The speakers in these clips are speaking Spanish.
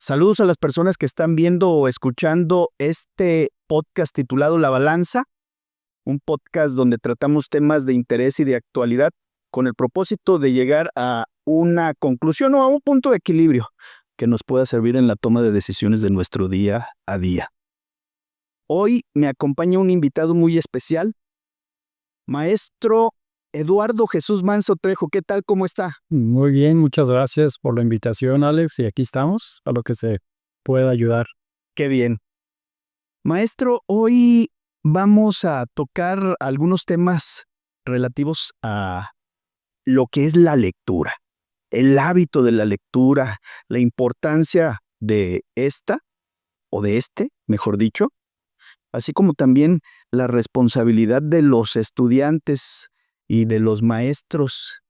Saludos a las personas que están viendo o escuchando este podcast titulado La Balanza, un podcast donde tratamos temas de interés y de actualidad con el propósito de llegar a una conclusión o a un punto de equilibrio que nos pueda servir en la toma de decisiones de nuestro día a día. Hoy me acompaña un invitado muy especial, maestro Eduardo Jesús Manso Trejo. ¿Qué tal? ¿Cómo está? Muy bien, muchas gracias por la invitación, Alex, y aquí estamos a lo que se pueda ayudar. Qué bien. Maestro, hoy vamos a tocar algunos temas relativos a lo que es la lectura, el hábito de la lectura, la importancia de esta, o de este, mejor dicho, así como también la responsabilidad de los estudiantes y de los maestros,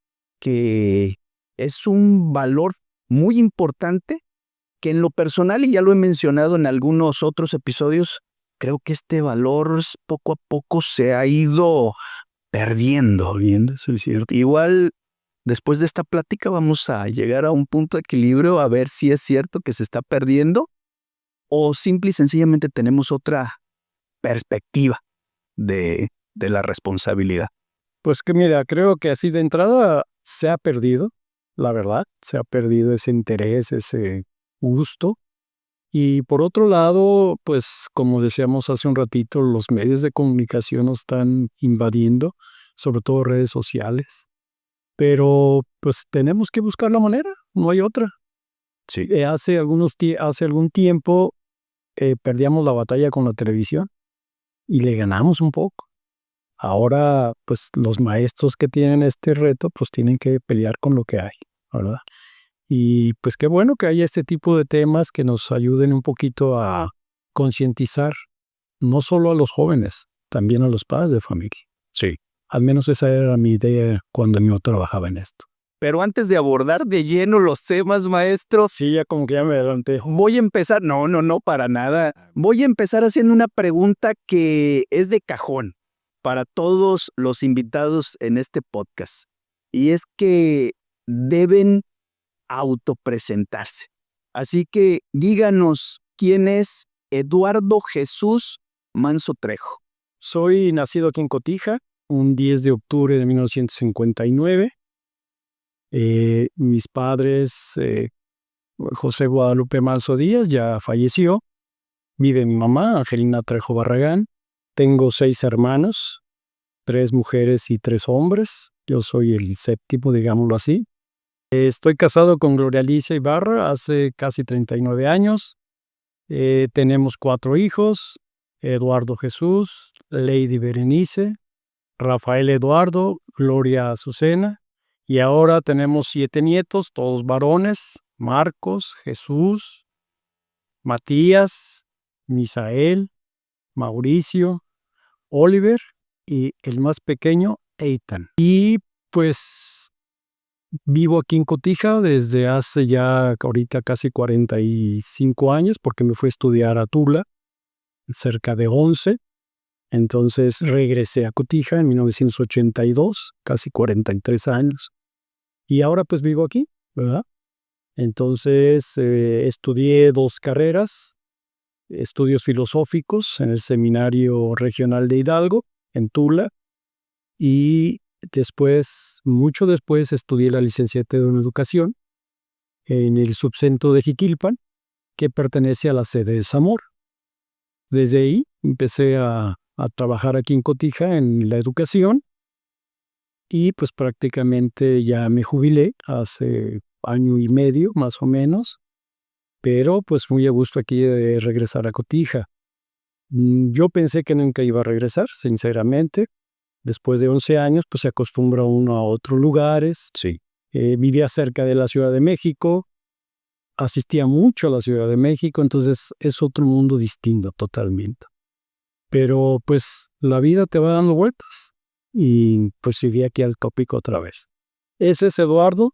que es un valor muy importante que en lo personal, y ya lo he mencionado en algunos otros episodios, creo que este valor poco a poco se ha ido perdiendo. Bien, eso es cierto. Igual, después de esta plática vamos a llegar a un punto de equilibrio a ver si es cierto que se está perdiendo o simple y sencillamente tenemos otra perspectiva de la responsabilidad. Pues que mira, creo que así de entrada se ha perdido, la verdad, se ha perdido ese interés, ese gusto. Y por otro lado, pues como decíamos hace un ratito, los medios de comunicación nos están invadiendo, sobre todo redes sociales. Pero pues tenemos que buscar la manera, no hay otra. Sí. Hace algún tiempo perdíamos la batalla con la televisión y le ganamos un poco. Ahora, pues los maestros que tienen este reto, pues tienen que pelear con lo que hay, ¿verdad? Y pues qué bueno que haya este tipo de temas que nos ayuden un poquito a concientizar, no solo a los jóvenes, también a los padres de familia. Sí. Al menos esa era mi idea cuando yo trabajaba en esto. Pero antes de abordar de lleno los temas, maestros, Sí, ya como que ya me adelanté. voy a empezar, no, para nada. Voy a empezar haciendo una pregunta que es de cajón para todos los invitados en este podcast. Y es que deben autopresentarse. Así que díganos quién es Eduardo Jesús Manso Trejo. Soy nacido aquí en Cotija, un 10 de octubre de 1959. Mis padres, José Guadalupe Manso Díaz, ya falleció. Vive mi mamá, Angelina Trejo Barragán. Tengo 6 hermanos, 3 mujeres y 3 hombres. Yo soy el séptimo, digámoslo así. Estoy casado con Gloria Alicia Ibarra hace casi 39 años. Tenemos 4 hijos, Eduardo Jesús, Lady Berenice, Rafael Eduardo, Gloria Azucena. Y ahora tenemos 7 nietos, todos varones: Marcos, Jesús, Matías, Misael, Mauricio, Oliver y el más pequeño, Eitan. Y pues vivo aquí en Cotija desde hace ya ahorita casi 45 años, porque me fui a estudiar a Tula, cerca de 11. Entonces regresé a Cotija en 1982, casi 43 años. Y ahora pues vivo aquí, ¿verdad? Entonces estudié 2 carreras, estudios filosóficos en el Seminario Regional de Hidalgo, en Tula, y después, mucho después, estudié la licenciatura en Educación en el subcentro de Jiquilpan, que pertenece a la sede de Zamora. Desde ahí empecé a trabajar aquí en Cotija en la educación y pues prácticamente ya me jubilé hace año y medio más o menos, pero pues muy a gusto aquí de regresar a Cotija. Yo pensé que nunca iba a regresar, sinceramente. Después de 11 años, pues se acostumbra uno a otros lugares. Sí. Vivía cerca de la Ciudad de México, asistía mucho a la Ciudad de México, entonces es otro mundo distinto totalmente. Pero pues la vida te va dando vueltas y pues llegué aquí al tópico otra vez. Ese es Eduardo,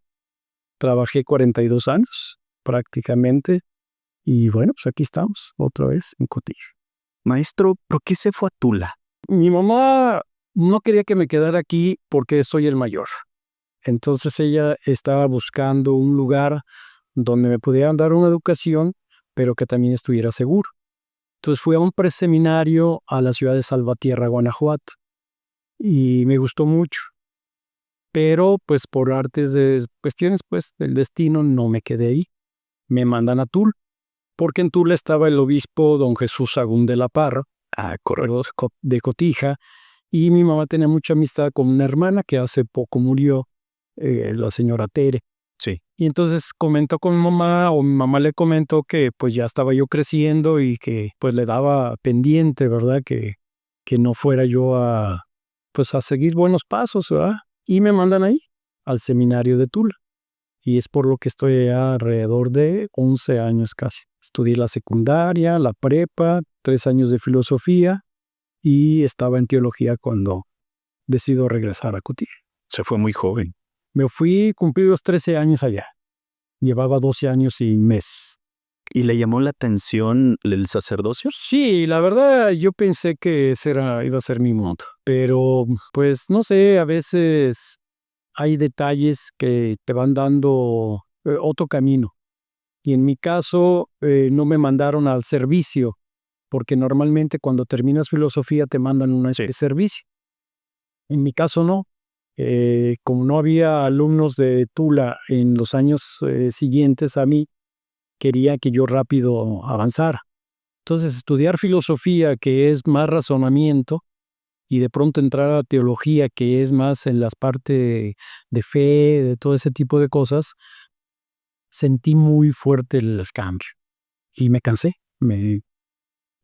trabajé 42 años prácticamente y bueno, pues aquí estamos otra vez en Cotija. Maestro, ¿por qué se fue a Tula? Mi mamá no quería que me quedara aquí porque soy el mayor. Entonces ella estaba buscando un lugar donde me pudieran dar una educación pero que también estuviera seguro. Entonces fui a un preseminario a la ciudad de Salvatierra, Guanajuato, y me gustó mucho. Pero pues por artes de cuestiones pues del destino no me quedé ahí. Me mandan a Tula, porque en Tula estaba el obispo don Jesús Sagún de la Parra, de Cotija, y mi mamá tenía mucha amistad con una hermana que hace poco murió, la señora Tere. Sí. Y entonces comentó con mi mamá, o mi mamá le comentó que pues ya estaba yo creciendo y que pues le daba pendiente, ¿verdad? Que no fuera yo a seguir buenos pasos, ¿verdad? Y me mandan ahí, al seminario de Tula. Y es por lo que estoy allá alrededor de 11 años casi. Estudié la secundaria, la prepa, 3 años de filosofía y estaba en teología cuando decido regresar a Cotija. Se fue muy joven. Me fui, cumplí los 13 años allá. Llevaba 12 años y mes. ¿Y le llamó la atención el sacerdocio? Sí, la verdad yo pensé que ese iba a ser mi mundo. Pero pues no sé, a veces hay detalles que te van dando otro camino. Y en mi caso no me mandaron al servicio, porque normalmente cuando terminas filosofía te mandan un servicio. En mi caso no. Como no había alumnos de Tula en los años siguientes a mí, quería que yo rápido avanzara. Entonces estudiar filosofía, que es más razonamiento, y de pronto entrar a teología, que es más en las partes de fe, de todo ese tipo de cosas, sentí muy fuerte el cambio y me cansé, me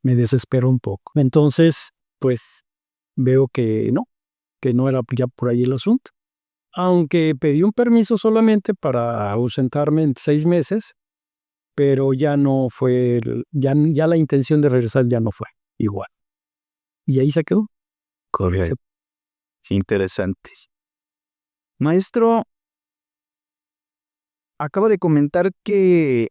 desesperó un poco. Entonces, pues veo que no era ya por ahí el asunto. Aunque pedí un permiso solamente para ausentarme en 6 meses, pero ya no fue, ya la intención de regresar ya no fue igual. Y ahí se quedó. Correcto. Interesante. Maestro, acaba de comentar que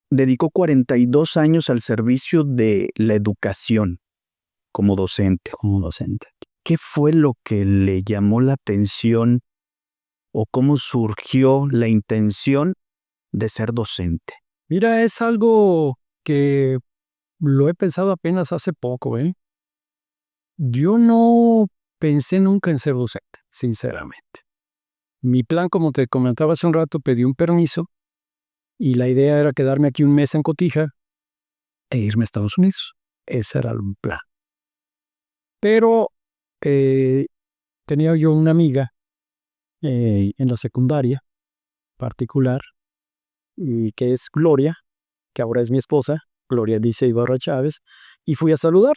dedicó 42 años al servicio de la educación como docente. ¿Qué fue lo que le llamó la atención o cómo surgió la intención de ser docente? Mira, es algo que lo he pensado apenas hace poco, ¿eh? Yo no pensé nunca en ser docente, sinceramente. Mi plan, como te comentaba hace un rato, pedí un permiso y la idea era quedarme aquí un mes en Cotija e irme a Estados Unidos. Ese era el plan. Pero tenía yo una amiga en la secundaria particular, y que es Gloria, que ahora es mi esposa, Gloria Dice Ibarra Chávez, y fui a saludar.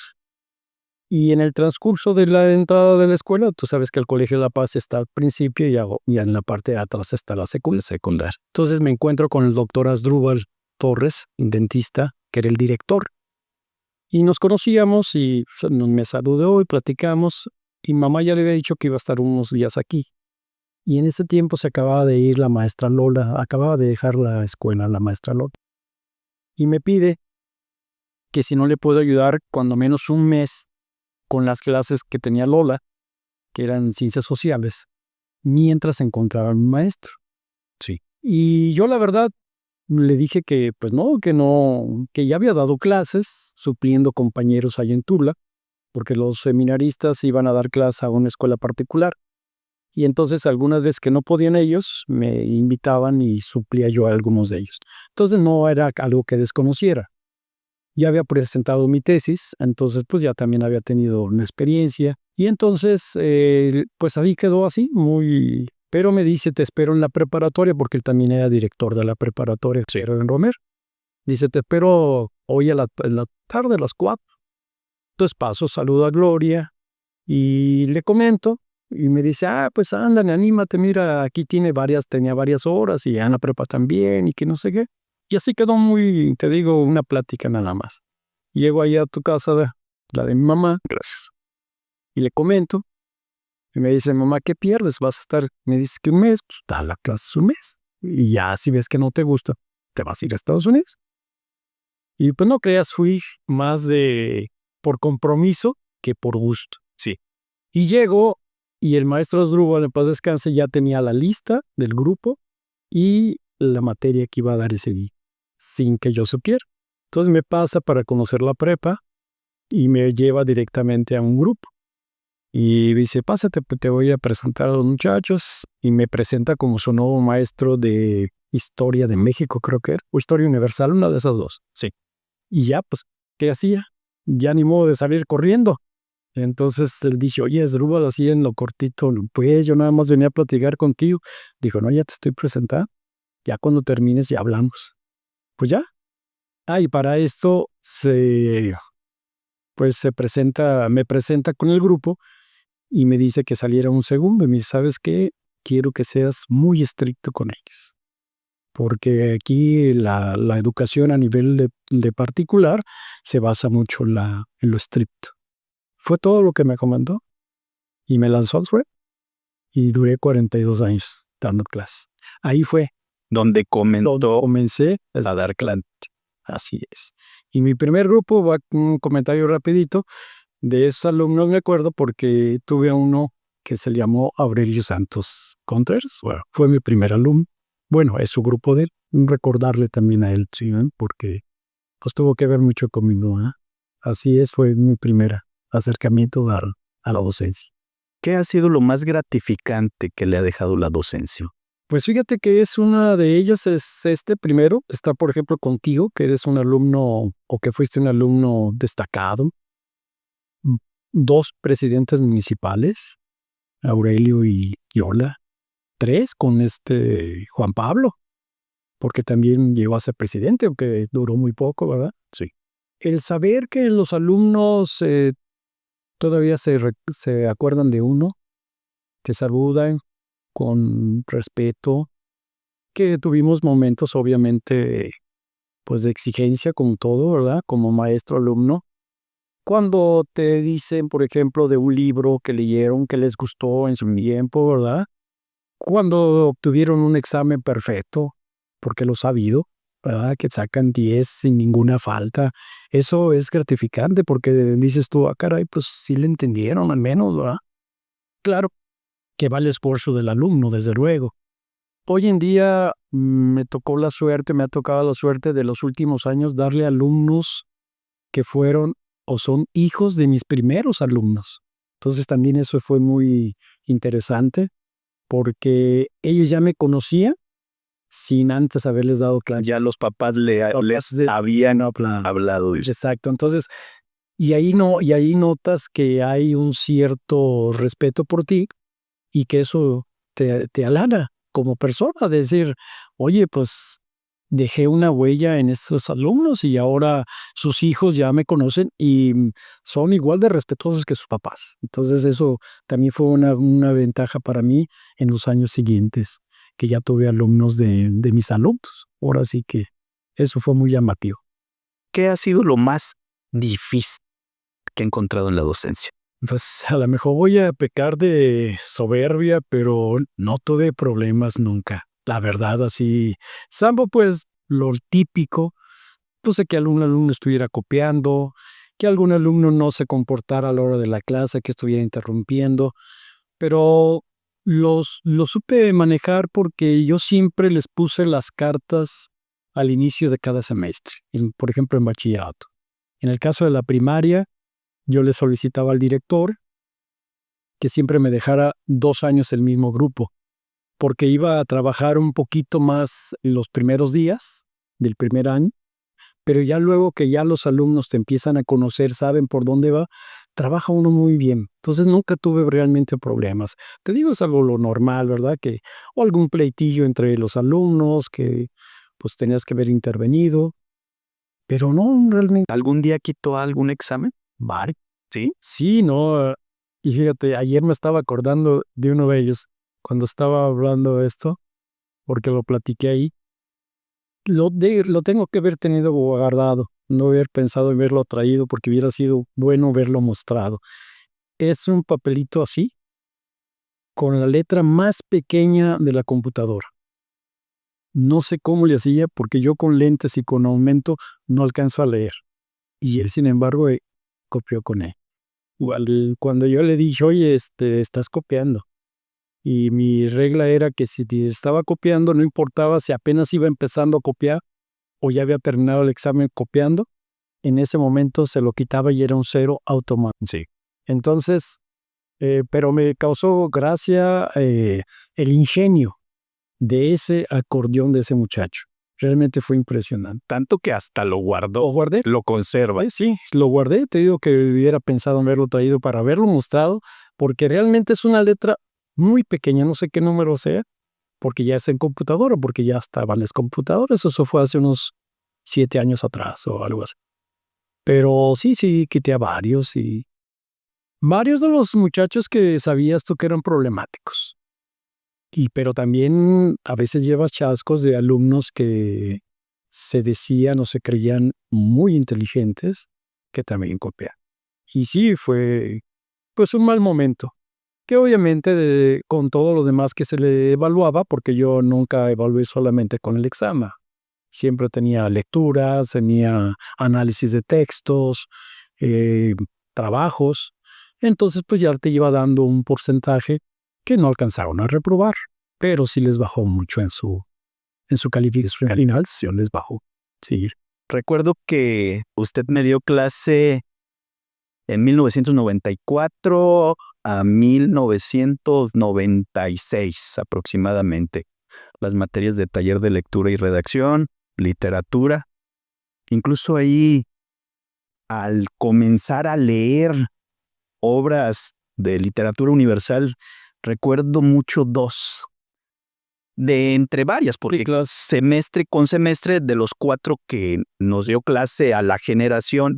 Y en el transcurso de la entrada de la escuela, tú sabes que el Colegio de La Paz está al principio y en la parte de atrás está la secundaria. Entonces me encuentro con el doctor Asdrúbal Torres, dentista, que era el director. Y nos conocíamos y me saludó y platicamos. Y mamá ya le había dicho que iba a estar unos días aquí. Y en ese tiempo se acababa de ir la maestra Lola, acababa de dejar la escuela la maestra Lola. Y me pide que si no le puedo ayudar cuando menos un mes con las clases que tenía Lola, que eran ciencias sociales, mientras encontraba a mi maestro. Sí. Y yo la verdad le dije que pues no, que ya había dado clases supliendo compañeros allá en Tula, porque los seminaristas iban a dar clase a una escuela particular. Y entonces algunas veces que no podían ellos, me invitaban y suplía yo a algunos de ellos. Entonces no era algo que desconociera. Ya había presentado mi tesis, entonces pues ya también había tenido una experiencia. Y entonces pues ahí quedó así, muy... Pero me dice, te espero en la preparatoria, porque él también era director de la preparatoria, era en Romer. Dice, te espero hoy en la tarde a las 4. Entonces paso, saludo a Gloria y le comento. Y me dice, pues ándale, anímate, mira, aquí tenía varias horas y en la prepa también y que no sé qué. Y así quedó muy, te digo, una plática nada más. Llego allá a tu casa, la de mi mamá. Gracias. Y le comento. Y me dice, mamá, ¿qué pierdes? Vas a estar, me dice que un mes, pues da la clase un mes. Y ya si ves que no te gusta, te vas a ir a Estados Unidos. Y pues no creas, fui más por compromiso que por gusto. Sí. Y llego y el maestro Asdrúbal, en paz descanse, ya tenía la lista del grupo y la materia que iba a dar ese día. sin que yo supiera. Entonces me pasa para conocer la prepa y me lleva directamente a un grupo. Y dice, pásate, pues te voy a presentar a los muchachos. Y me presenta como su nuevo maestro de Historia de México, creo que era, o Historia Universal, una de esas dos. Sí. Y ya, pues, ¿qué hacía? Ya ni modo de salir corriendo. Entonces él dijo, oye, Asdrúbal, así en lo cortito, pues yo nada más venía a platicar contigo. Dijo, no, ya te estoy presentando. Ya cuando termines ya hablamos. Pues ya. Y para esto me presenta con el grupo y me dice que saliera un segundo. Y me dice, ¿sabes qué? Quiero que seas muy estricto con ellos. Porque aquí la educación a nivel de particular se basa mucho en lo estricto. Fue todo lo que me comentó y me lanzó al ruedo y duré 42 años dando clases. Ahí fue donde comencé a dar clases. Así es. Y mi primer grupo, va un comentario rapidito, de esos alumnos me acuerdo porque tuve a uno que se llamó Aurelio Santos Contreras. Bueno, fue mi primer alumno. Bueno, es su grupo de él. Recordarle también a él, ¿sí? Porque pues tuvo que ver mucho conmigo. Así es, fue mi primer acercamiento a la docencia. ¿Qué ha sido lo más gratificante que le ha dejado la docencia? Pues fíjate que es una de ellas, es primero, está por ejemplo contigo, que eres un alumno o que fuiste un alumno destacado. 2 presidentes municipales, Aurelio y Yola. 3 con Juan Pablo, porque también llegó a ser presidente, aunque duró muy poco, ¿verdad? Sí. El saber que los alumnos todavía se acuerdan de uno, te saludan con respeto, que tuvimos momentos obviamente pues de exigencia como todo, ¿verdad? Como maestro-alumno. Cuando te dicen, por ejemplo, de un libro que leyeron que les gustó en su tiempo, ¿verdad? Cuando obtuvieron un examen perfecto, porque lo sabido, ¿verdad? Que sacan 10 sin ninguna falta. Eso es gratificante porque dices tú, caray, pues sí le entendieron al menos, ¿verdad? Claro que va el esfuerzo del alumno, desde luego. Hoy en día me ha tocado la suerte de los últimos años darle a alumnos que fueron o son hijos de mis primeros alumnos. Entonces también eso fue muy interesante porque ellos ya me conocían sin antes haberles dado clase. Ya los papás les habían hablado de usted. Exacto. Entonces, y ahí notas que hay un cierto respeto por ti y que eso te halana como persona, de decir, oye, pues dejé una huella en estos alumnos y ahora sus hijos ya me conocen y son igual de respetuosos que sus papás. Entonces eso también fue una ventaja para mí en los años siguientes, que ya tuve alumnos de mis alumnos. Ahora sí que eso fue muy llamativo. ¿Qué ha sido lo más difícil que ha encontrado en la docencia? Pues a lo mejor voy a pecar de soberbia, pero no tuve problemas nunca. La verdad, así, salvo pues lo típico, pues de que algún alumno estuviera copiando, que algún alumno no se comportara a la hora de la clase, que estuviera interrumpiendo, pero los supe manejar porque yo siempre les puse las cartas al inicio de cada semestre, por ejemplo en bachillerato. En el caso de la primaria, yo le solicitaba al director que siempre me dejara 2 años el mismo grupo, porque iba a trabajar un poquito más en los primeros días del primer año, pero ya luego que ya los alumnos te empiezan a conocer, saben por dónde va, trabaja uno muy bien. Entonces nunca tuve realmente problemas. Te digo, es algo lo normal, ¿verdad? O algún pleitillo entre los alumnos que pues tenías que haber intervenido, pero no realmente. ¿Algún día quitó algún examen? Vale. ¿Sí? Sí, no. Y fíjate, ayer me estaba acordando de uno de ellos cuando estaba hablando de esto, porque lo platiqué ahí. Lo tengo que haber tenido guardado, no haber pensado en verlo traído porque hubiera sido bueno verlo mostrado. Es un papelito así, con la letra más pequeña de la computadora. No sé cómo le hacía porque yo con lentes y con aumento no alcanzo a leer. Y él, sin embargo, copió con él. Cuando yo le dije, oye, estás copiando. Y mi regla era que si te estaba copiando, no importaba si apenas iba empezando a copiar o ya había terminado el examen copiando, en ese momento se lo quitaba y era un 0 automático. Sí. Entonces, pero me causó gracia el ingenio de ese acordeón de ese muchacho. Realmente fue impresionante. Tanto que hasta lo guardó. ¿Lo guardé? Lo conserva. Sí, lo guardé. Te digo que hubiera pensado en haberlo traído para haberlo mostrado, porque realmente es una letra muy pequeña, no sé qué número sea, porque ya es en computadora, porque ya estaban las computadoras. Eso fue hace unos 7 años atrás o algo así. Pero sí, quité a varios y varios de los muchachos que sabías tú que eran problemáticos. Pero también a veces llevas chascos de alumnos que se decían o se creían muy inteligentes, que también copian. Y sí, fue pues un mal momento, que obviamente con todo lo demás que se le evaluaba, porque yo nunca evalué solamente con el examen. Siempre tenía lecturas, tenía análisis de textos, trabajos. Entonces, pues ya te iba dando un porcentaje que no alcanzaron a reprobar, pero sí les bajó mucho en su calificación final, sí les bajó. Sí. Recuerdo que usted me dio clase en 1994 a 1996 aproximadamente. Las materias de taller de lectura y redacción, literatura. Incluso ahí, al comenzar a leer obras de literatura universal, recuerdo mucho 2, de entre varias, porque semestre con semestre, de los 4 que nos dio clase a la generación,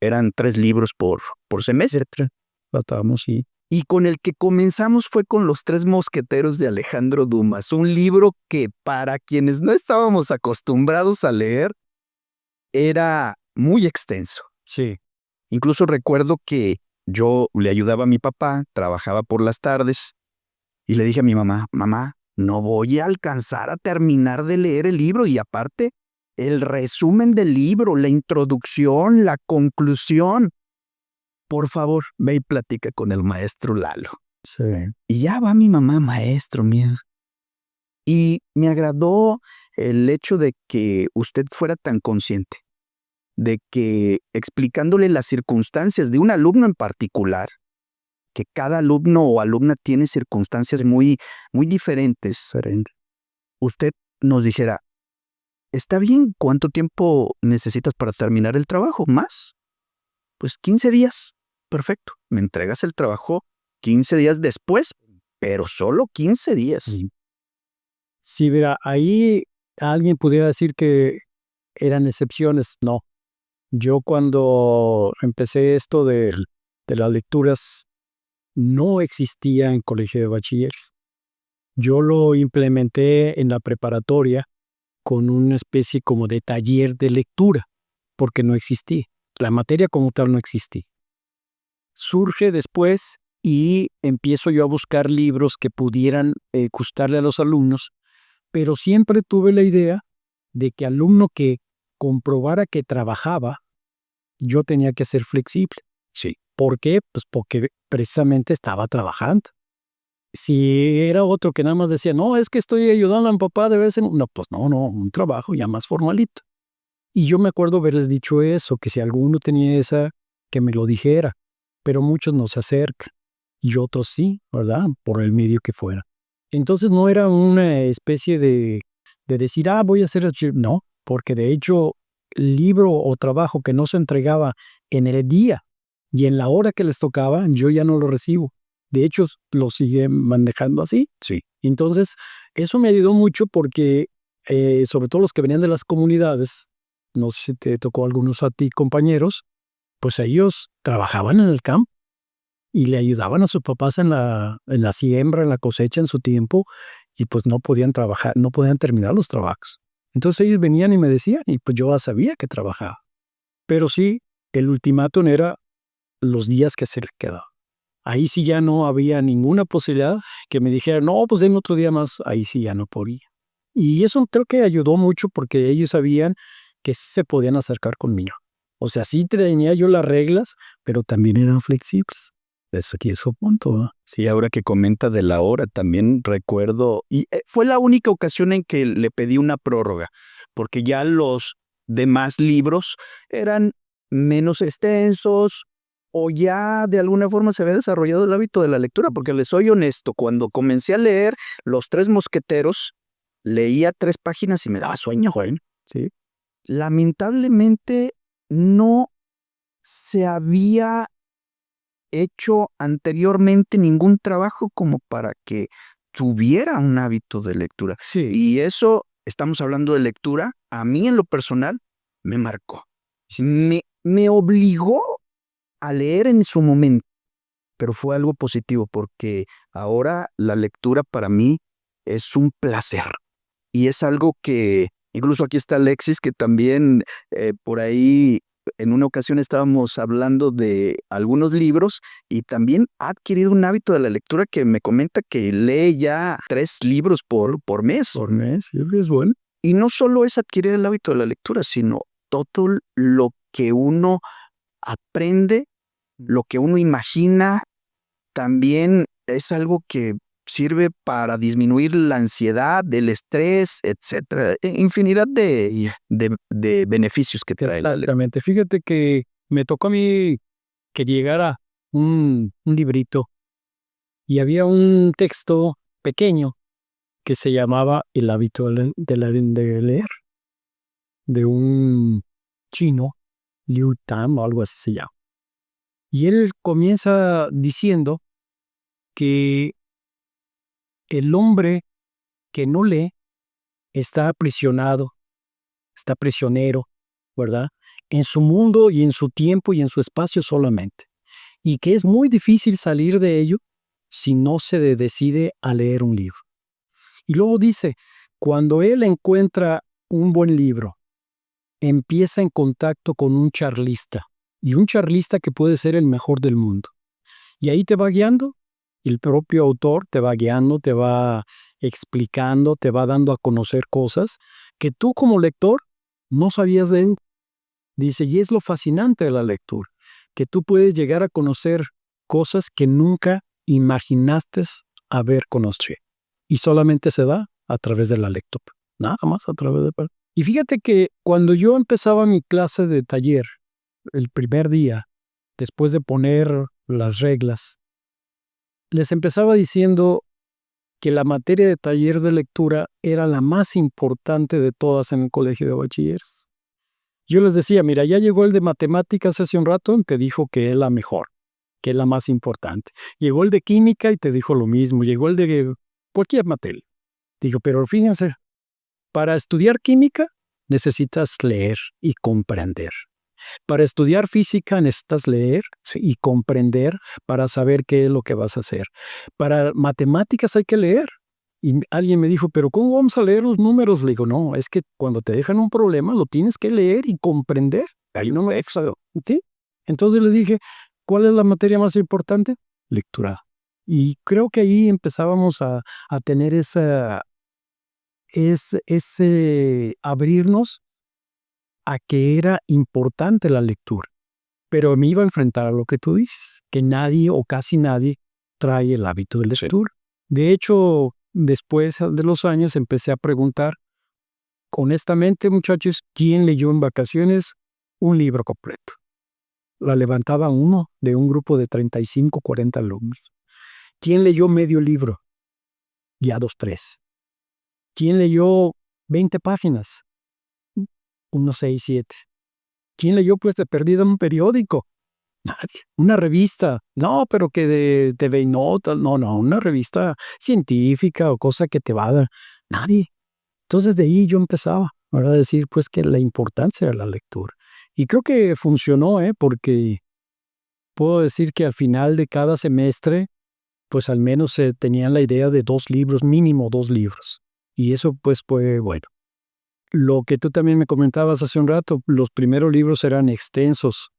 eran 3 libros por semestre. Tratamos, sí. Y con el que comenzamos fue con Los Tres Mosqueteros de Alejandro Dumas, un libro que para quienes no estábamos acostumbrados a leer, era muy extenso. Sí. Incluso recuerdo que yo le ayudaba a mi papá, trabajaba por las tardes, y le dije a mi mamá, mamá, no voy a alcanzar a terminar de leer el libro, y aparte, el resumen del libro, la introducción, la conclusión. Por favor, ve y platica con el maestro Lalo. Sí. Y ya va mi mamá, maestro, mira. Y me agradó el hecho de que usted fuera tan consciente, de que explicándole las circunstancias de un alumno en particular, que cada alumno o alumna tiene circunstancias muy diferentes, usted nos dijera, está bien, ¿cuánto tiempo necesitas para terminar el trabajo? ¿Más? Pues 15 días. Perfecto. Me entregas el trabajo 15 días después, pero solo 15 días. Sí, mira, ahí alguien pudiera decir que eran excepciones. No. Yo cuando empecé esto de las lecturas, no existía en colegio de bachilleres. Yo lo implementé en la preparatoria con una especie como de taller de lectura, porque no existía. La materia como tal no existía. Surge después y empiezo yo a buscar libros que pudieran gustarle a los alumnos, pero siempre tuve la idea de que alumno que comprobara que trabajaba, yo tenía que ser flexible. Sí. ¿Por qué? Pues porque precisamente estaba trabajando. Si era otro que nada más decía, no, es que estoy ayudando a mi papá de vez en... No, pues no, un trabajo ya más formalito. Y yo me acuerdo haberles dicho eso, que si alguno tenía esa, que me lo dijera. Pero muchos no se acercan. Y otros sí, ¿verdad? Por el medio que fuera. Entonces no era una especie de decir, voy a hacer... No, porque de hecho, libro o trabajo que no se entregaba en el día y en la hora que les tocaba, yo ya no lo recibo. De hecho, lo siguen manejando así. Sí. Entonces, eso me ayudó mucho porque, sobre todo los que venían de las comunidades, no sé si te tocó algunos a ti, compañeros, pues ellos trabajaban en el campo y le ayudaban a sus papás en la siembra, en la cosecha, en su tiempo, y pues no podían trabajar, no podían terminar los trabajos. Entonces ellos venían y me decían, y pues yo ya sabía que trabajaba. Pero sí, el ultimátum era los días que se les quedaba. Ahí sí ya no había ninguna posibilidad que me dijeran, no, pues denme otro día más. Ahí sí ya no podía. Y eso creo que ayudó mucho porque ellos sabían que se podían acercar conmigo. O sea, sí tenía yo las reglas, pero también eran flexibles. Es aquí su punto, ¿no? Sí, ahora que comenta de la hora, también recuerdo, y fue la única ocasión en que le pedí una prórroga, porque ya los demás libros eran menos extensos o ya de alguna forma se había desarrollado el hábito de la lectura, porque les soy honesto, cuando comencé a leer Los Tres Mosqueteros, leía 3 páginas y me daba sueño, joven. ¿Sí? Lamentablemente no se había hecho anteriormente ningún trabajo como para que tuviera un hábito de lectura. Sí. Y eso, estamos hablando de lectura, a mí en lo personal me marcó. Me obligó a leer en su momento, pero fue algo positivo porque ahora la lectura para mí es un placer y es algo que, incluso aquí está Alexis, que también por ahí en una ocasión estábamos hablando de algunos libros y también ha adquirido un hábito de la lectura que me comenta que lee ya 3 libros por mes. Por mes, sí, es bueno. Y no solo es adquirir el hábito de la lectura, sino todo lo que uno aprende, lo que uno imagina, también es algo que sirve para disminuir la ansiedad, el estrés, etcétera. Infinidad de beneficios que trae la lectura. Exactamente. Fíjate que me tocó a mí que llegara un librito y había un texto pequeño que se llamaba El hábito de leer, de un chino, Liu Tam o algo así se llama. Y él comienza diciendo que el hombre que no lee está aprisionado, está prisionero, ¿verdad? En su mundo y en su tiempo y en su espacio solamente. Y que es muy difícil salir de ello si no se decide a leer un libro. Y luego dice, cuando él encuentra un buen libro, empieza en contacto con un charlista, y un charlista que puede ser el mejor del mundo. Y ahí te va guiando, el propio autor te va guiando, te va explicando, te va dando a conocer cosas que tú como lector no sabías de él. Dice, y es lo fascinante de la lectura, que tú puedes llegar a conocer cosas que nunca imaginaste haber conocido. Y solamente se da a través de la lectura, nada más a través de... Y fíjate que cuando yo empezaba mi clase de taller, el primer día, después de poner las reglas, les empezaba diciendo que la materia de taller de lectura era la más importante de todas en el colegio de bachilleres. Yo les decía, mira, ya llegó el de matemáticas hace un rato, te dijo que es la mejor, que es la más importante. Llegó el de química y te dijo lo mismo, llegó el de cualquier materia. Digo, pero fíjense, para estudiar química necesitas leer y comprender. Para estudiar física necesitas leer y comprender para saber qué es lo que vas a hacer. Para matemáticas hay que leer. Y alguien me dijo, pero ¿cómo vamos a leer los números? Le digo, no, es que cuando te dejan un problema lo tienes que leer y comprender. Hay un éxodo, ¿sí? Entonces le dije, ¿cuál es la materia más importante? Lectura. Y creo que ahí empezábamos a tener ese abrirnos a que era importante la lectura. Pero me iba a enfrentar a lo que tú dices, que nadie o casi nadie trae el hábito de lectura. De hecho, después de los años empecé a preguntar, honestamente, muchachos, ¿quién leyó en vacaciones un libro completo? La levantaba uno de un grupo de 35, 40 alumnos. ¿Quién leyó medio libro? Ya 2, 3. ¿Quién leyó 20 páginas? Unos 6, 7. ¿Quién leyó pues de perdida un periódico? Nadie. Una revista. No, pero que de TV y Notas. No, una revista científica o cosa que te va a dar. Nadie. Entonces de ahí yo empezaba a decir pues que la importancia de la lectura. Y creo que funcionó, porque puedo decir que al final de cada semestre pues al menos se tenían la idea de 2 libros, mínimo 2 libros. Y eso pues fue bueno. Lo que tú también me comentabas hace un rato, los primeros libros eran extensos,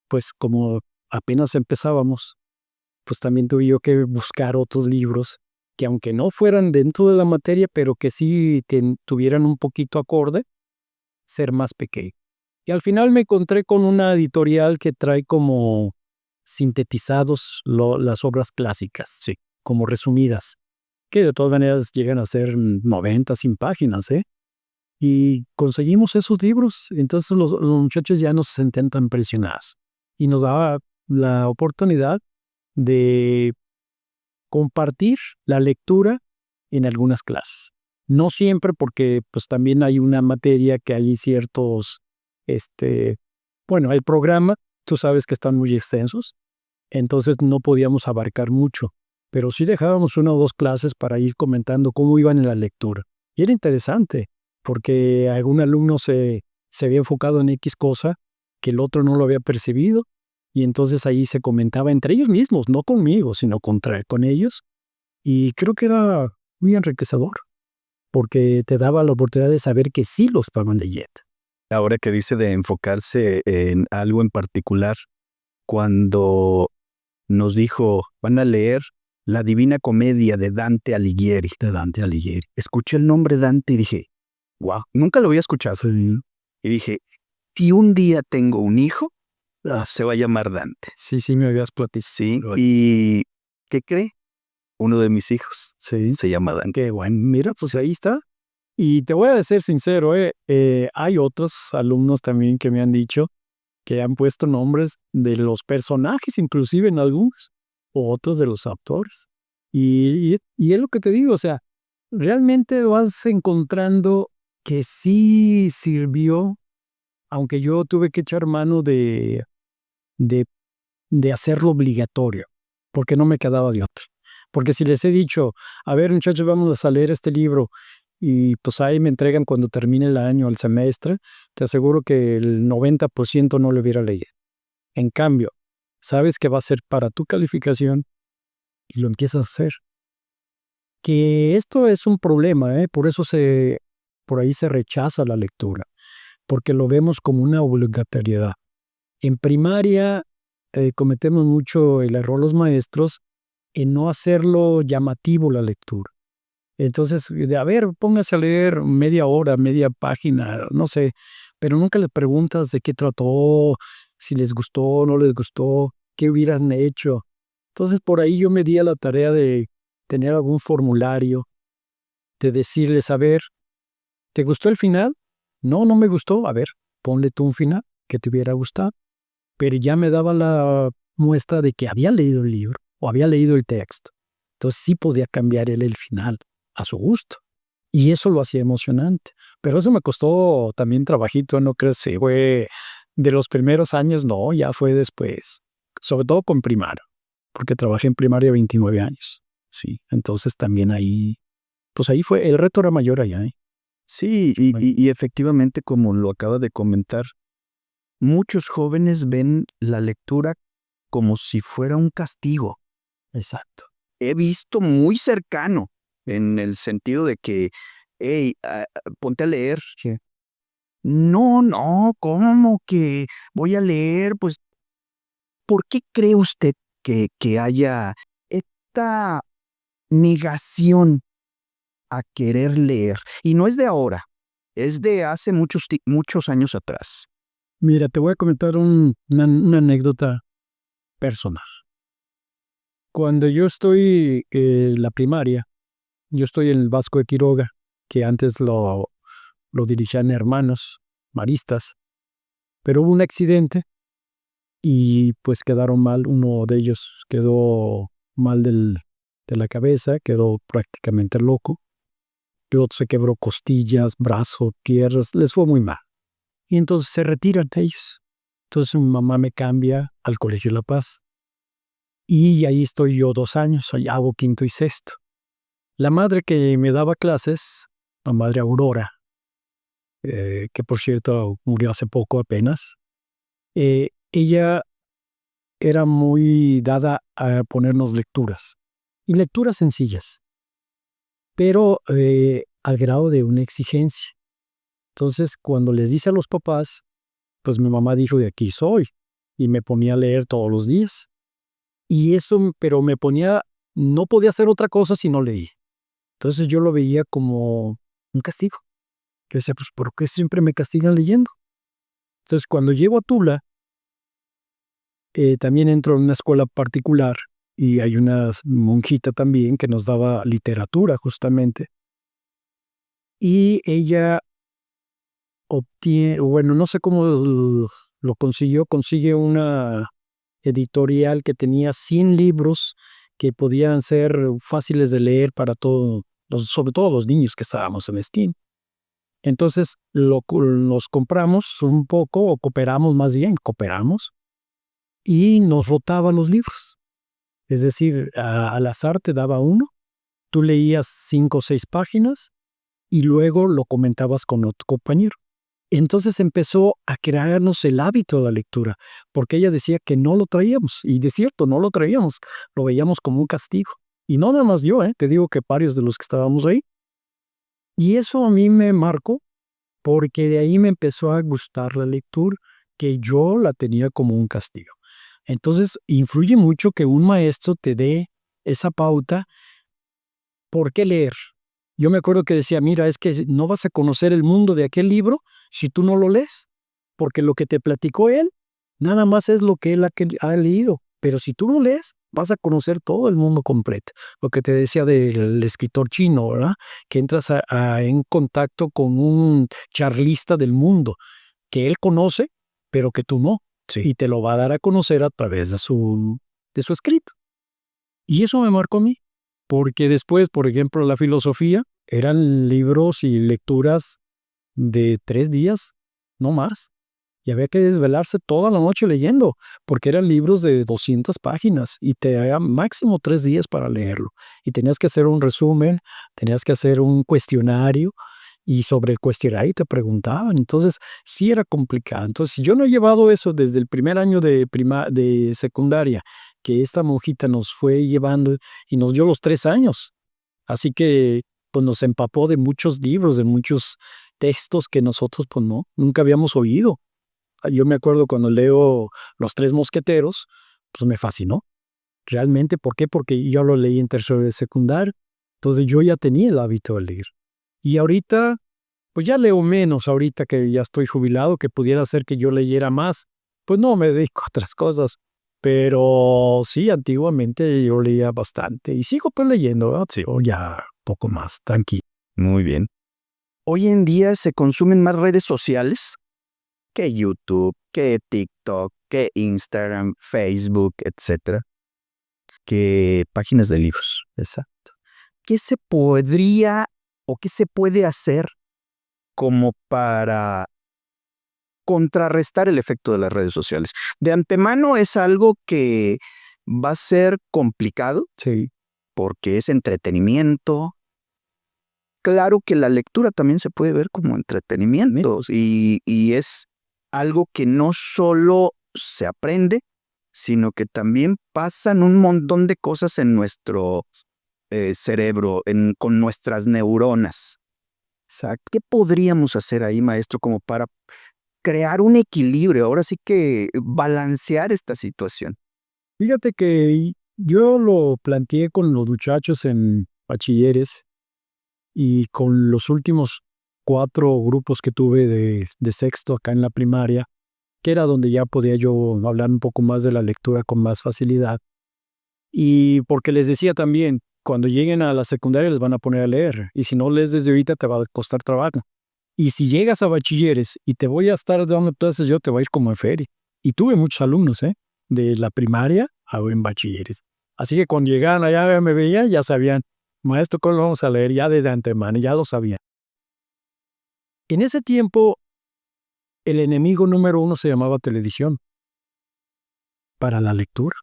pues como apenas empezábamos, pues también tuve yo que buscar otros libros que aunque no fueran dentro de la materia, pero que sí tuvieran un poquito acorde, ser más pequeño. Y al final me encontré con una editorial que trae como sintetizados las obras clásicas, sí, como resumidas, que de todas maneras llegan a ser 90, 100 páginas, Y conseguimos esos libros, entonces los muchachos ya no se sentían tan presionados. Y nos daba la oportunidad de compartir la lectura en algunas clases. No siempre, porque pues también hay una materia que hay ciertos, el programa, tú sabes que están muy extensos, entonces no podíamos abarcar mucho, pero sí dejábamos 1 o 2 clases para ir comentando cómo iban en la lectura. Y era interesante, porque algún alumno se había enfocado en X cosa que el otro no lo había percibido, y entonces ahí se comentaba entre ellos mismos, no conmigo, sino con ellos, y creo que era muy enriquecedor, porque te daba la oportunidad de saber que sí lo estaban leyendo. Ahora que dice de enfocarse en algo en particular, cuando nos dijo, van a leer La Divina Comedia de Dante Alighieri. Escuché el nombre Dante y dije, wow, nunca lo había escuchado. Sí, Y dije, si un día tengo un hijo, se va a llamar Dante. sí, me habías platicado. Sí, ¿y qué cree? Uno de mis hijos Sí, se llama Dante. qué bueno. Mira, pues Sí. ahí está. Y te voy a ser sincero, hay otros alumnos también que me han dicho que han puesto nombres de los personajes, inclusive en algunos, o otros de los autores. Y es lo que te digo, o sea, realmente vas encontrando que sí sirvió, aunque yo tuve que echar mano de, de hacerlo obligatorio, porque no me quedaba de otra. Porque si les he dicho, a ver muchachos, vamos a leer este libro, y pues ahí me entregan cuando termine el año, el semestre, te aseguro que el 90% no lo hubiera leído. En cambio, sabes que va a ser para tu calificación y lo empiezas a hacer. Que esto es un problema, por eso por ahí se rechaza la lectura, porque lo vemos como una obligatoriedad. En primaria cometemos mucho el error los maestros en no hacerlo llamativo la lectura. Entonces, a ver, póngase a leer media hora, media página, no sé, pero nunca le preguntas de qué trató, si les gustó, no les gustó, qué hubieran hecho. Entonces, por ahí yo me di a la tarea de tener algún formulario, de decirles, a ver, ¿te gustó el final? No, no me gustó. A ver, ponle tú un final que te hubiera gustado. Pero ya me daba la muestra de que había leído el libro o había leído el texto. Entonces sí podía cambiar él el final a su gusto. Y eso lo hacía emocionante. Pero eso me costó también trabajito, ¿no crees? Sí, fue de los primeros años, no, ya fue después. Sobre todo con primaria, porque trabajé en primaria 29 años. Sí, entonces también ahí, pues ahí fue, el reto era mayor allá, ¿eh? Sí, y efectivamente, como lo acaba de comentar, muchos jóvenes ven la lectura como si fuera un castigo. Exacto. He visto muy cercano, en el sentido de que, hey, ponte a leer. Sí. No, ¿cómo que voy a leer? Pues, ¿por qué cree usted que haya esta negación a querer leer? Y no es de ahora, es de hace muchos años atrás. Mira, te voy a comentar una anécdota personal. Cuando yo estoy en la primaria, yo estoy en el Vasco de Quiroga, que antes lo dirigían hermanos maristas, pero hubo un accidente y pues quedaron mal. Uno de ellos quedó mal de la cabeza, quedó prácticamente loco. El otro se quebró costillas, brazos, piernas, les fue muy mal. Y entonces se retiran ellos. Entonces mi mamá me cambia al Colegio La Paz. Y ahí estoy yo 2 años, ahí hago quinto y sexto. La madre que me daba clases, la madre Aurora, que por cierto murió hace poco apenas, ella era muy dada a ponernos lecturas, y lecturas sencillas, pero al grado de una exigencia. Entonces, cuando les dice a los papás, pues mi mamá dijo, de aquí soy, y me ponía a leer todos los días. Y eso, pero me ponía, no podía hacer otra cosa si no leía. Entonces yo lo veía como un castigo. Yo decía, pues, ¿por qué siempre me castigan leyendo? Entonces, cuando llego a Tula, también entro en una escuela particular y hay una monjita también que nos daba literatura justamente. Y ella bueno, no sé cómo lo consiguió, consigue una editorial que tenía 100 libros que podían ser fáciles de leer para todos, sobre todo los niños que estábamos en Steam. Entonces los compramos un poco, o cooperamos más bien, y nos rotaban los libros. Es decir, al azar te daba uno, tú leías 5 o 6 páginas y luego lo comentabas con otro compañero. Entonces empezó a crearnos el hábito de la lectura, porque ella decía que no lo traíamos, y de cierto, no lo traíamos, lo veíamos como un castigo. Y no nada más yo, te digo que varios de los que estábamos ahí. Y eso a mí me marcó, porque de ahí me empezó a gustar la lectura, que yo la tenía como un castigo. Entonces, influye mucho que un maestro te dé esa pauta. ¿Por qué leer? Yo me acuerdo que decía, mira, es que no vas a conocer el mundo de aquel libro si tú no lo lees, porque lo que te platicó él, nada más es lo que él ha leído, pero si tú lo lees, vas a conocer todo el mundo completo. Lo que te decía del escritor chino, ¿verdad? Que entras en contacto con un charlista del mundo, que él conoce, pero que tú no, Sí. y te lo va a dar a conocer a través de su escrito. Y eso me marcó a mí, porque después, por ejemplo, la filosofía, eran libros y lecturas de 3 días, no más. Y había que desvelarse toda la noche leyendo, porque eran libros de 200 páginas y te daban máximo 3 días para leerlo. Y tenías que hacer un resumen, tenías que hacer un cuestionario, y sobre el cuestionario te preguntaban. Entonces, sí era complicado. Entonces, si yo no he llevado eso desde el primer año de secundaria, que esta monjita nos fue llevando y nos dio los 3 años. Así que, pues, nos empapó de muchos libros, de muchos textos que nosotros, pues, nunca habíamos oído. Yo me acuerdo cuando leo Los Tres Mosqueteros, pues, me fascinó. Realmente, ¿por qué? Porque yo lo leí en tercero de secundaria, entonces yo ya tenía el hábito de leer. Y ahorita, pues, ya leo menos, ahorita que ya estoy jubilado, que pudiera ser que yo leyera más. Pues no, me dedico a otras cosas. Pero sí, antiguamente yo leía bastante y sigo, pues, leyendo, ¿verdad? Sí, o ya poco más, tranquilo. Muy bien. Hoy en día se consumen más redes sociales que YouTube, que TikTok, que Instagram, Facebook, etcétera, que páginas de libros. Exacto. ¿Qué se podría o qué se puede hacer como para contrarrestar el efecto de las redes sociales? De antemano es algo que va a ser complicado Sí. porque es entretenimiento. Claro que la lectura también se puede ver como entretenimiento y es algo que no solo se aprende, sino que también pasan un montón de cosas en nuestro cerebro, con nuestras neuronas. O sea, ¿qué podríamos hacer ahí, maestro, como para crear un equilibrio? Ahora sí que balancear esta situación. Fíjate que yo lo planteé con los muchachos en bachilleres y con los últimos 4 grupos que tuve de sexto acá en la primaria, que era donde ya podía yo hablar un poco más de la lectura con más facilidad. Y porque les decía también, cuando lleguen a la secundaria les van a poner a leer, y si no lees desde ahorita te va a costar trabajo. Y si llegas a bachilleres y te voy a estar dando clases, yo te voy a ir como en feria. Y tuve muchos alumnos, de la primaria a en bachilleres. Así que cuando llegaban allá me veían, ya sabían, maestro, ¿cómo lo vamos a leer? Ya desde antemano, ya lo sabían. En ese tiempo, el enemigo número 1 se llamaba televisión. Para la lectura,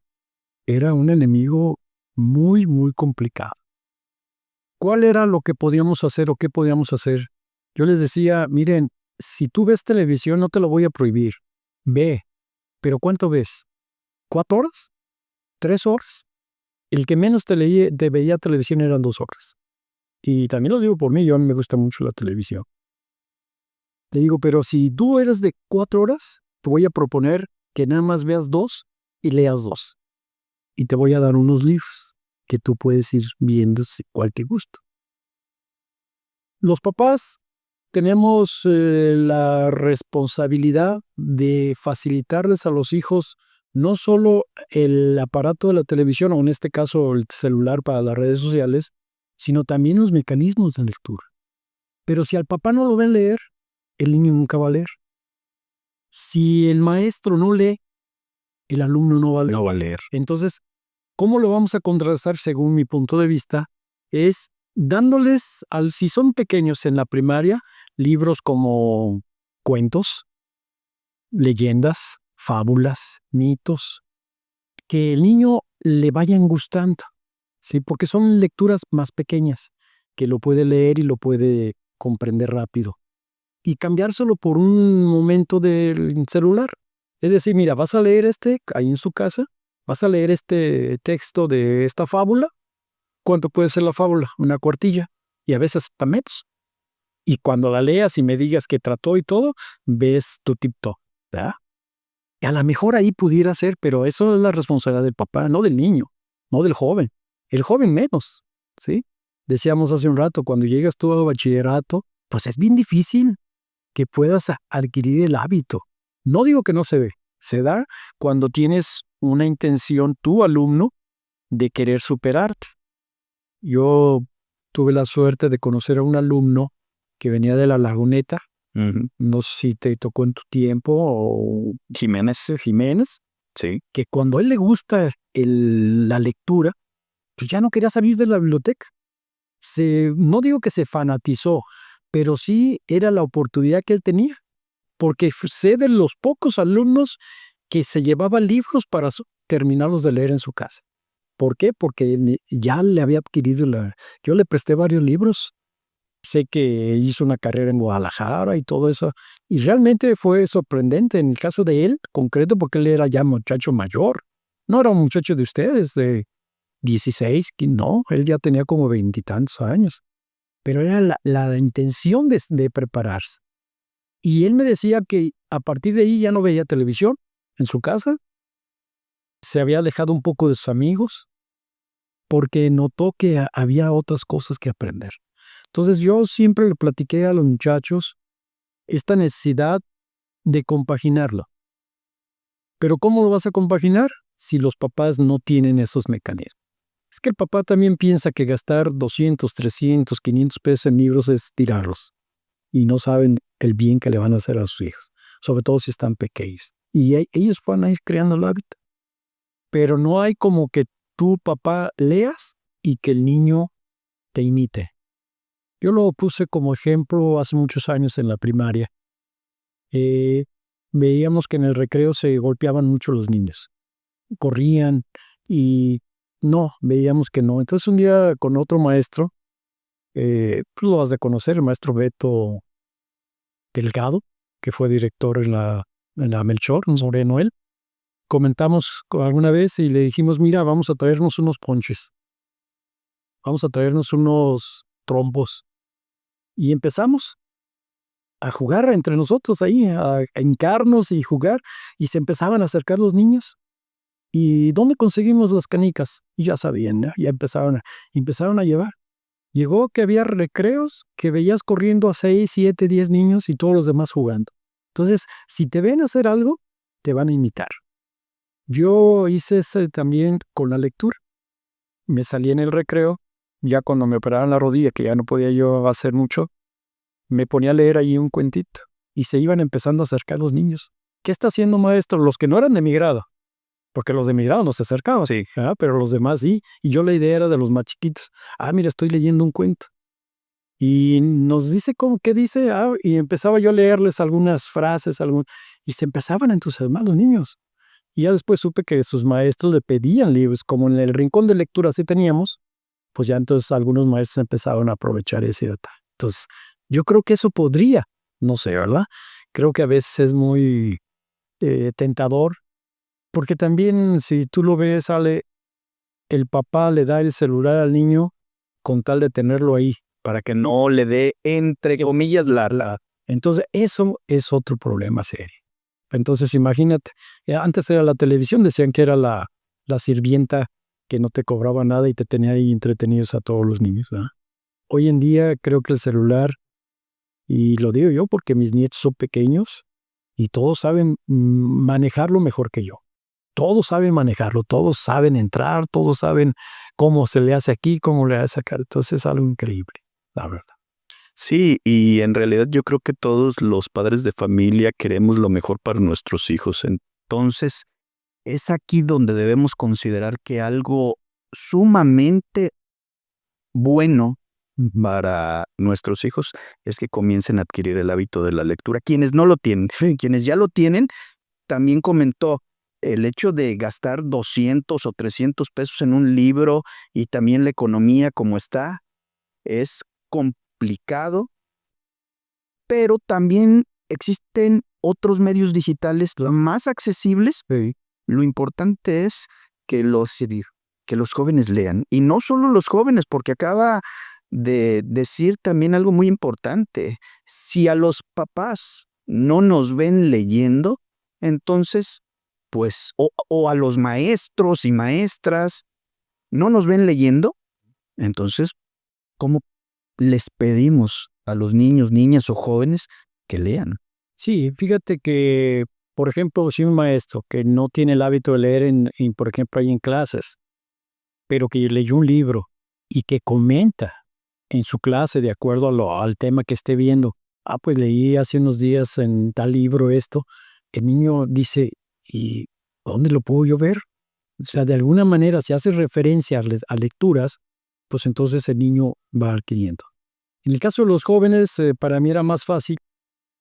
era un enemigo muy, muy complicado. ¿Cuál era lo que podíamos hacer o qué podíamos hacer? Yo les decía, miren, si tú ves televisión no te lo voy a prohibir. Ve, pero ¿cuánto ves? ¿4 horas? ¿3 horas? El que menos te veía televisión eran 2 horas. Y también lo digo por mí, yo a mí me gusta mucho la televisión. Le digo, pero si tú eres de 4 horas, te voy a proponer que nada más veas 2 y leas 2. Y te voy a dar unos libros que tú puedes ir viendo cuál te gusta. Los papás tenemos la responsabilidad de facilitarles a los hijos no solo el aparato de la televisión, o en este caso el celular para las redes sociales, sino también los mecanismos de lectura. Pero si al papá no lo ven leer, el niño nunca va a leer. Si el maestro no lee, el alumno no va a leer. Entonces, ¿cómo lo vamos a contrastar según mi punto de vista? Es dándoles, si son pequeños en la primaria, libros como cuentos, leyendas, fábulas, mitos, que el niño le vayan gustando, ¿sí? Porque son lecturas más pequeñas, que lo puede leer y lo puede comprender rápido. Y cambiárselo por un momento del celular. Es decir, mira, vas a leer ahí en su casa, vas a leer este texto de esta fábula. ¿Cuánto puede ser la fábula? Una cuartilla. Y a veces hasta menos. Y cuando la leas y me digas que trató y todo, ves tu tip-top, ¿verdad? Y a lo mejor ahí pudiera ser, pero eso es la responsabilidad del papá, no del niño, no del joven. El joven menos, ¿sí? Decíamos hace un rato, cuando llegas tú a bachillerato, pues es bien difícil que puedas adquirir el hábito. No digo que no se ve, se da cuando tienes una intención, tu alumno, de querer superarte. Yo tuve la suerte de conocer a un alumno que venía de La Laguneta. No sé si te tocó en tu tiempo, o Jiménez, Sí. que cuando a él le gusta la lectura, pues ya no quería salir de la biblioteca. No digo que se fanatizó, pero sí era la oportunidad que él tenía, porque sé de los pocos alumnos que se llevaban libros para terminarlos de leer en su casa. ¿Por qué? Porque ya le había adquirido yo le presté varios libros. Sé que hizo una carrera en Guadalajara y todo eso, y realmente fue sorprendente en el caso de él, concreto, porque él era ya muchacho mayor. No era un muchacho de ustedes, de 16, no, él ya tenía como 20 y tantos años. Pero era la intención de prepararse. Y él me decía que a partir de ahí ya no veía televisión en su casa, se había alejado un poco de sus amigos, porque notó que había otras cosas que aprender. Entonces yo siempre le platiqué a los muchachos esta necesidad de compaginarlo. Pero ¿cómo lo vas a compaginar si los papás no tienen esos mecanismos? Es que el papá también piensa que gastar 200, 300, 500 pesos en libros es tirarlos. Y no saben el bien que le van a hacer a sus hijos, sobre todo si están pequeños. Y ellos van a ir creando el hábito. Pero no hay como que tú, papá, leas y que el niño te imite. Yo lo puse como ejemplo hace muchos años en la primaria. Veíamos que en el recreo se golpeaban mucho los niños. Corrían y no, veíamos que no. Entonces un día con otro maestro, pues lo has de conocer, el maestro Beto Delgado, que fue director en la Melchor, un moreno él. Comentamos alguna vez y le dijimos, mira, vamos a traernos unos ponches. Vamos a traernos unos trompos. Y empezamos a jugar entre nosotros ahí, a hincarnos y jugar. Y se empezaban a acercar los niños. ¿Y dónde conseguimos las canicas? Y ya sabían, ¿no? Ya empezaron a llevar. Llegó que había recreos que veías corriendo a 6, 7, 10 niños y todos los demás jugando. Entonces, si te ven hacer algo, te van a imitar. Yo hice eso también con la lectura. Me salí en el recreo, ya cuando me operaron la rodilla, que ya no podía yo hacer mucho, me ponía a leer ahí un cuentito y se iban empezando a acercar los niños. ¿Qué está haciendo maestro? Los que no eran de mi grado, porque los de mi grado no se acercaban, Sí. pero los demás sí. Y yo la idea era de los más chiquitos. Mira, estoy leyendo un cuento. Y nos dice, ¿qué dice? Y empezaba yo a leerles algunas frases, y se empezaban a entusiasmar los niños. Y ya después supe que sus maestros le pedían libros, como en el rincón de lectura sí teníamos, pues ya entonces algunos maestros empezaron a aprovechar ese detalle. Entonces, yo creo que eso podría, no sé, ¿verdad? Creo que a veces es muy tentador, porque también si tú lo ves, el papá le da el celular al niño con tal de tenerlo ahí, Para que no le dé, entre comillas, Entonces, eso es otro problema serio. Entonces, imagínate, antes era la televisión, decían que era la sirvienta que no te cobraba nada y te tenía ahí entretenidos a todos los niños, ¿verdad? Hoy en día creo que el celular, y lo digo yo porque mis nietos son pequeños y todos saben manejarlo mejor que yo. Todos saben manejarlo, todos saben entrar, todos saben cómo se le hace aquí, cómo le hace acá. Entonces es algo increíble, la verdad. Sí, y en realidad yo creo que todos los padres de familia queremos lo mejor para nuestros hijos. Entonces, es aquí donde debemos considerar que algo sumamente bueno para nuestros hijos es que comiencen a adquirir el hábito de la lectura. Quienes no lo tienen, quienes ya lo tienen, también comentó el hecho de gastar 200 o 300 pesos en un libro y también la economía como está, es complicado, pero también existen otros medios digitales más accesibles. Sí. Lo importante es que que los jóvenes lean. Y no solo los jóvenes, porque acaba de decir también algo muy importante. Si a los papás no nos ven leyendo, entonces, pues, o a los maestros y maestras no nos ven leyendo, entonces, ¿cómo les pedimos a los niños, niñas o jóvenes que lean? Sí, fíjate que, por ejemplo, si un maestro que no tiene el hábito de leer por ejemplo, ahí en clases, pero que leyó un libro y que comenta en su clase de acuerdo al tema que esté viendo, pues leí hace unos días en tal libro esto, el niño dice, ¿y dónde lo puedo yo ver? O sea, de alguna manera, si hace referencia a lecturas, pues entonces el niño va adquiriendo. En el caso de los jóvenes, para mí era más fácil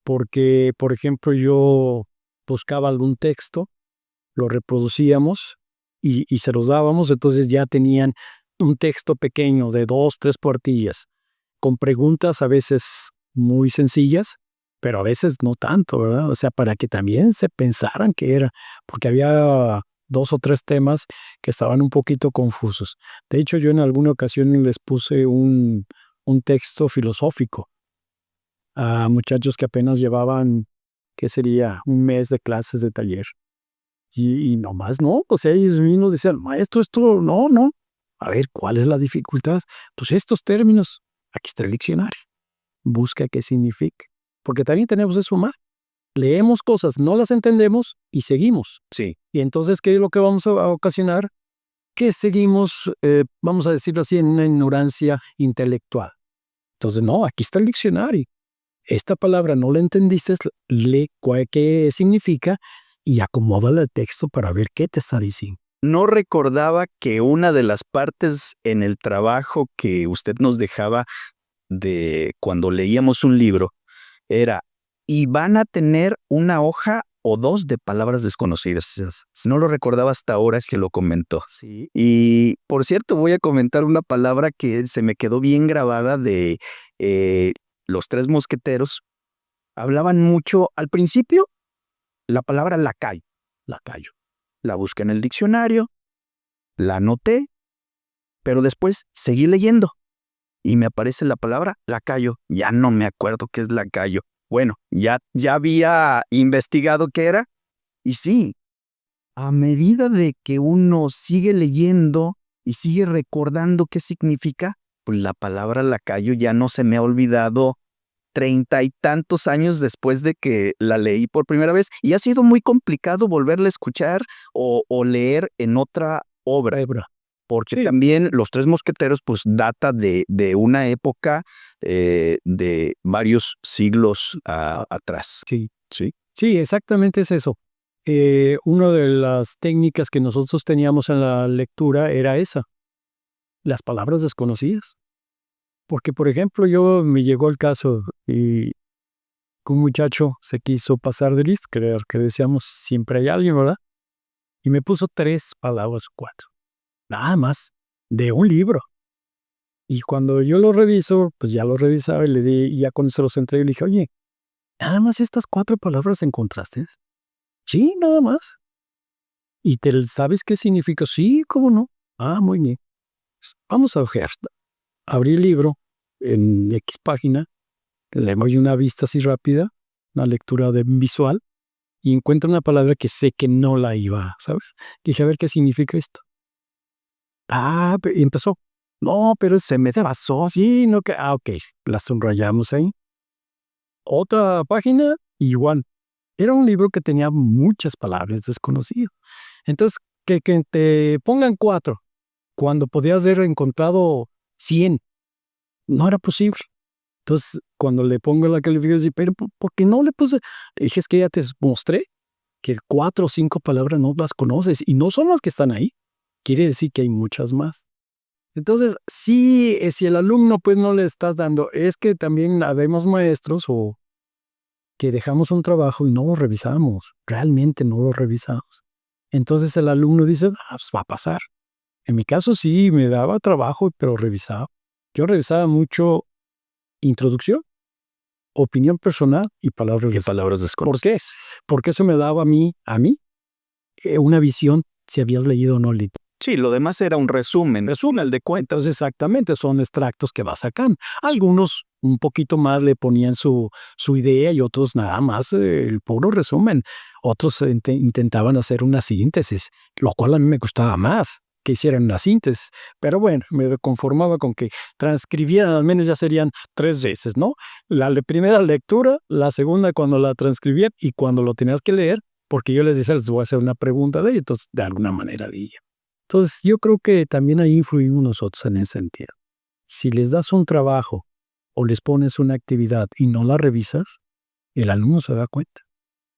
porque, por ejemplo, yo buscaba algún texto, lo reproducíamos y se los dábamos, entonces ya tenían un texto pequeño de 2, 3 cuartillas, con preguntas a veces muy sencillas, pero a veces no tanto, ¿verdad? O sea, para que también se pensaran que era, porque había 2 o 3 temas que estaban un poquito confusos. De hecho, yo en alguna ocasión les puse un texto filosófico a muchachos que apenas llevaban, ¿qué sería? Un mes de clases de taller. Y nomás no, o sea, ellos mismos decían, maestro, esto no, no. A ver, ¿cuál es la dificultad? Pues estos términos, aquí está el diccionario, busca qué significa. Porque también tenemos eso mal. Leemos cosas, no las entendemos y seguimos. Sí. Y entonces, ¿qué es lo que vamos a ocasionar? Que seguimos, vamos a decirlo así, en una ignorancia intelectual. Entonces, no, aquí está el diccionario. Esta palabra no la entendiste, lee qué significa y acomódala al texto para ver qué te está diciendo. No recordaba que una de las partes en el trabajo que usted nos dejaba de cuando leíamos un libro era, y van a tener una hoja o dos de palabras desconocidas. No lo recordaba hasta ahora que lo comentó. Sí. Y por cierto, voy a comentar una palabra que se me quedó bien grabada de Los Tres Mosqueteros. Hablaban mucho al principio la palabra lacayo. Lacayo. La busqué en el diccionario, la anoté, pero después seguí leyendo y me aparece la palabra lacayo. Ya no me acuerdo qué es lacayo. Bueno, ya había investigado qué era y sí, a medida de que uno sigue leyendo y sigue recordando qué significa, pues la palabra lacayo ya no se me ha olvidado 30 y tantos años después de que la leí por primera vez y ha sido muy complicado volverla a escuchar o leer en otra obra. Porque Sí. también Los Tres Mosqueteros pues data de una época de varios siglos atrás. Sí. Sí. Sí, exactamente es eso. Una de las técnicas que nosotros teníamos en la lectura era esa, las palabras desconocidas. Porque, por ejemplo, me llegó el caso y un muchacho se quiso pasar de listo, creer que decíamos siempre hay alguien, ¿verdad? Y me puso 3 palabras o 4, nada más, de un libro. Y cuando yo lo reviso, pues ya lo revisaba y le di, y ya cuando se los entregué, le dije, oye, ¿nada más estas 4 palabras encontraste? Sí, nada más. ¿Y sabes qué significa? Sí, ¿cómo no? Muy bien. Vamos a ojear. Abrí el libro en X página, le doy una vista así rápida, una lectura visual, y encuentro una palabra que sé que no la iba a saber. Dije, a ver qué significa esto. Y empezó. No, pero se me pasó, sí, no que. Ok, la subrayamos ahí. Otra página, igual. Era un libro que tenía muchas palabras desconocidas. Entonces, que te pongan 4 cuando podías haber encontrado 100, no era posible. Entonces, cuando le pongo la calificación, dice, pero ¿por qué no le puse? Le dije, es que ya te mostré que 4 o 5 palabras no las conoces y no son las que están ahí. Quiere decir que hay muchas más. Entonces, sí, si el alumno pues no le estás dando, es que también habemos maestros o que dejamos un trabajo y no lo revisamos, realmente no lo revisamos. Entonces el alumno dice, pues va a pasar. En mi caso sí, me daba trabajo, pero revisaba. Yo revisaba mucho introducción, opinión personal y palabras ¿Qué palabras ¿Por qué? desconoces? Porque eso me daba a mí, una visión si habías leído o no leído. Sí, lo demás era un resumen al de cuentas. Entonces, exactamente, son extractos que vas sacando. Algunos un poquito más le ponían su idea y otros nada más el puro resumen. Otros intentaban hacer una síntesis, lo cual a mí me gustaba más que hicieran una síntesis. Pero bueno, me conformaba con que transcribieran, al menos ya serían 3 veces, ¿no? La primera lectura, la segunda cuando la transcribían y cuando lo tenías que leer, porque yo les decía, les voy a hacer una pregunta de ellos, entonces de alguna manera día. Entonces, yo creo que también ahí influimos nosotros en ese sentido. Si les das un trabajo o les pones una actividad y no la revisas, el alumno se da cuenta.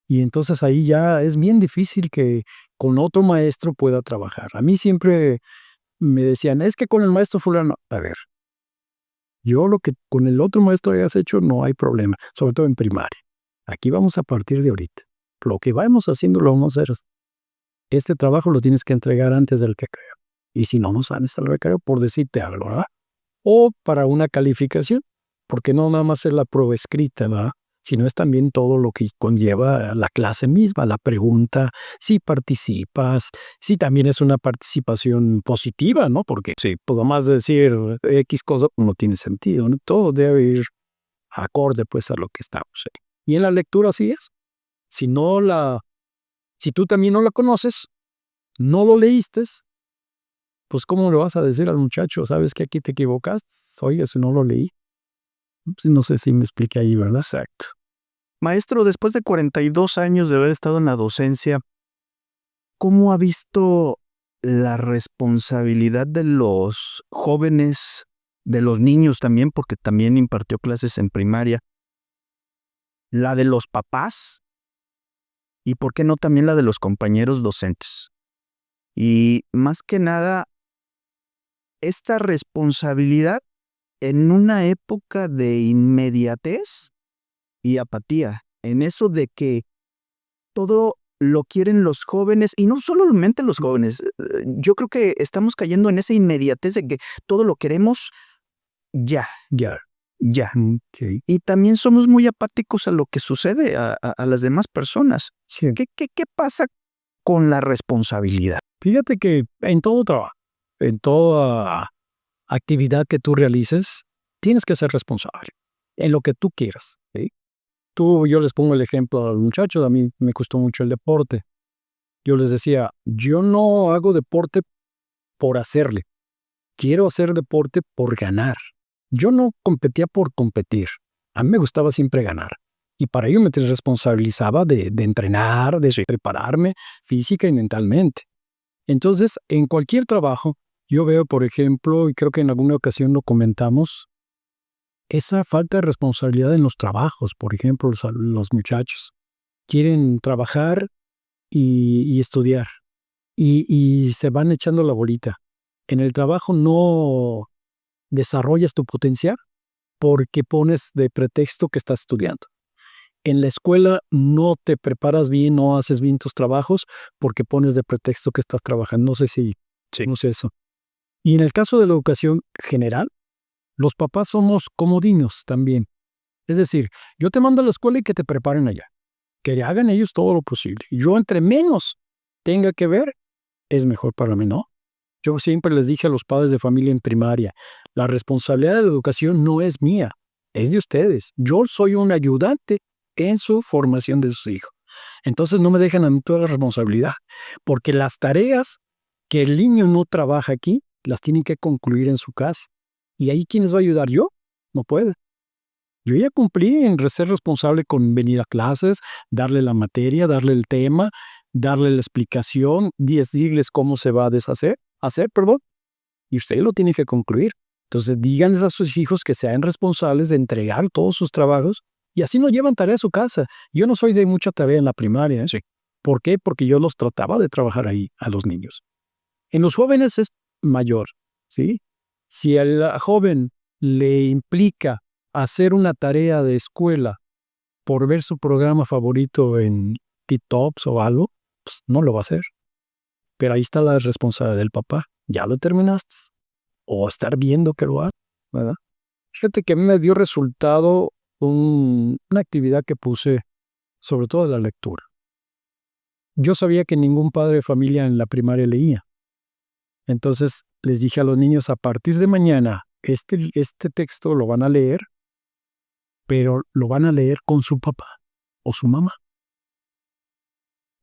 Y entonces ahí ya es bien difícil que con otro maestro pueda trabajar. A mí siempre me decían, es que con el maestro fulano, a ver, yo lo que con el otro maestro hayas hecho no hay problema, sobre todo en primaria. Aquí vamos a partir de ahorita. Lo que vamos haciendo lo vamos a hacer. Este trabajo lo tienes que entregar antes del recreo. Y si no, no sales al recreo por decirte algo, ¿verdad? O para una calificación, porque no nada más es la prueba escrita, ¿verdad? Sino es también todo lo que conlleva la clase misma, la pregunta, si participas, si también es una participación positiva, ¿no? Porque Sí. todo más decir X cosa no tiene sentido, ¿no? Todo debe ir acorde pues a lo que estamos ahí. Y en la lectura así es. Si tú también no la conoces, no lo leíste, pues ¿cómo le vas a decir al muchacho? ¿Sabes que aquí te equivocaste? Oye, eso no lo leí. Pues, no sé si me expliqué ahí, ¿verdad? Exacto. Maestro, después de 42 años de haber estado en la docencia, ¿cómo ha visto la responsabilidad de los jóvenes, de los niños también, porque también impartió clases en primaria, la de los papás y por qué no también la de los compañeros docentes? Y más que nada, esta responsabilidad en una época de inmediatez y apatía, en eso de que todo lo quieren los jóvenes, y no solamente los jóvenes, yo creo que estamos cayendo en esa inmediatez de que todo lo queremos ya, Ya. ya. Okay. Y también somos muy apáticos a lo que sucede a las demás personas. Sí. ¿Qué pasa con la responsabilidad? Fíjate que en todo trabajo, en toda actividad que tú realices, tienes que ser responsable en lo que tú quieras. ¿Sí? Yo les pongo el ejemplo a los muchachos, a mí me costó mucho el deporte. Yo les decía, yo no hago deporte por hacerle, quiero hacer deporte por ganar. Yo no competía por competir, a mí me gustaba siempre ganar. Y para ello me responsabilizaba de entrenar, de prepararme física y mentalmente. Entonces, en cualquier trabajo, yo veo, por ejemplo, y creo que en alguna ocasión lo comentamos, esa falta de responsabilidad en los trabajos. Por ejemplo, los muchachos quieren trabajar y estudiar y se van echando la bolita. En el trabajo no desarrollas tu potencial porque pones de pretexto que estás estudiando. En la escuela no te preparas bien, no haces bien tus trabajos porque pones de pretexto que estás trabajando. No sé si no sé eso. Y en el caso de la educación general, los papás somos comodinos también. Es decir, yo te mando a la escuela y que te preparen allá. Que hagan ellos todo lo posible. Yo entre menos tenga que ver, es mejor para mí, ¿no? Yo siempre les dije a los padres de familia en primaria, la responsabilidad de la educación no es mía, es de ustedes. Yo soy un ayudante en su formación de sus hijos. Entonces no me dejan a mí toda la responsabilidad, porque las tareas que el niño no trabaja aquí, las tienen que concluir en su casa. ¿Y ahí quién les va a ayudar? Yo no puedo. Yo ya cumplí en ser responsable con venir a clases, darle la materia, darle el tema, darle la explicación, decirles cómo se va a hacer, y usted lo tiene que concluir. Entonces, díganles a sus hijos que sean responsables de entregar todos sus trabajos y así no llevan tarea a su casa. Yo no soy de mucha tarea en la primaria. Sí. ¿Por qué? Porque yo los trataba de trabajar ahí a los niños. En los jóvenes es mayor, ¿sí? Si al joven le implica hacer una tarea de escuela por ver su programa favorito en TikToks o algo, pues no lo va a hacer. Pero ahí está la responsabilidad del papá. Ya lo terminaste. O estar viendo que lo hace, ¿verdad? Fíjate que a mí me dio resultado una actividad que puse, sobre todo la lectura. Yo sabía que ningún padre de familia en la primaria leía. Entonces les dije a los niños, a partir de mañana, este texto lo van a leer, pero lo van a leer con su papá o su mamá.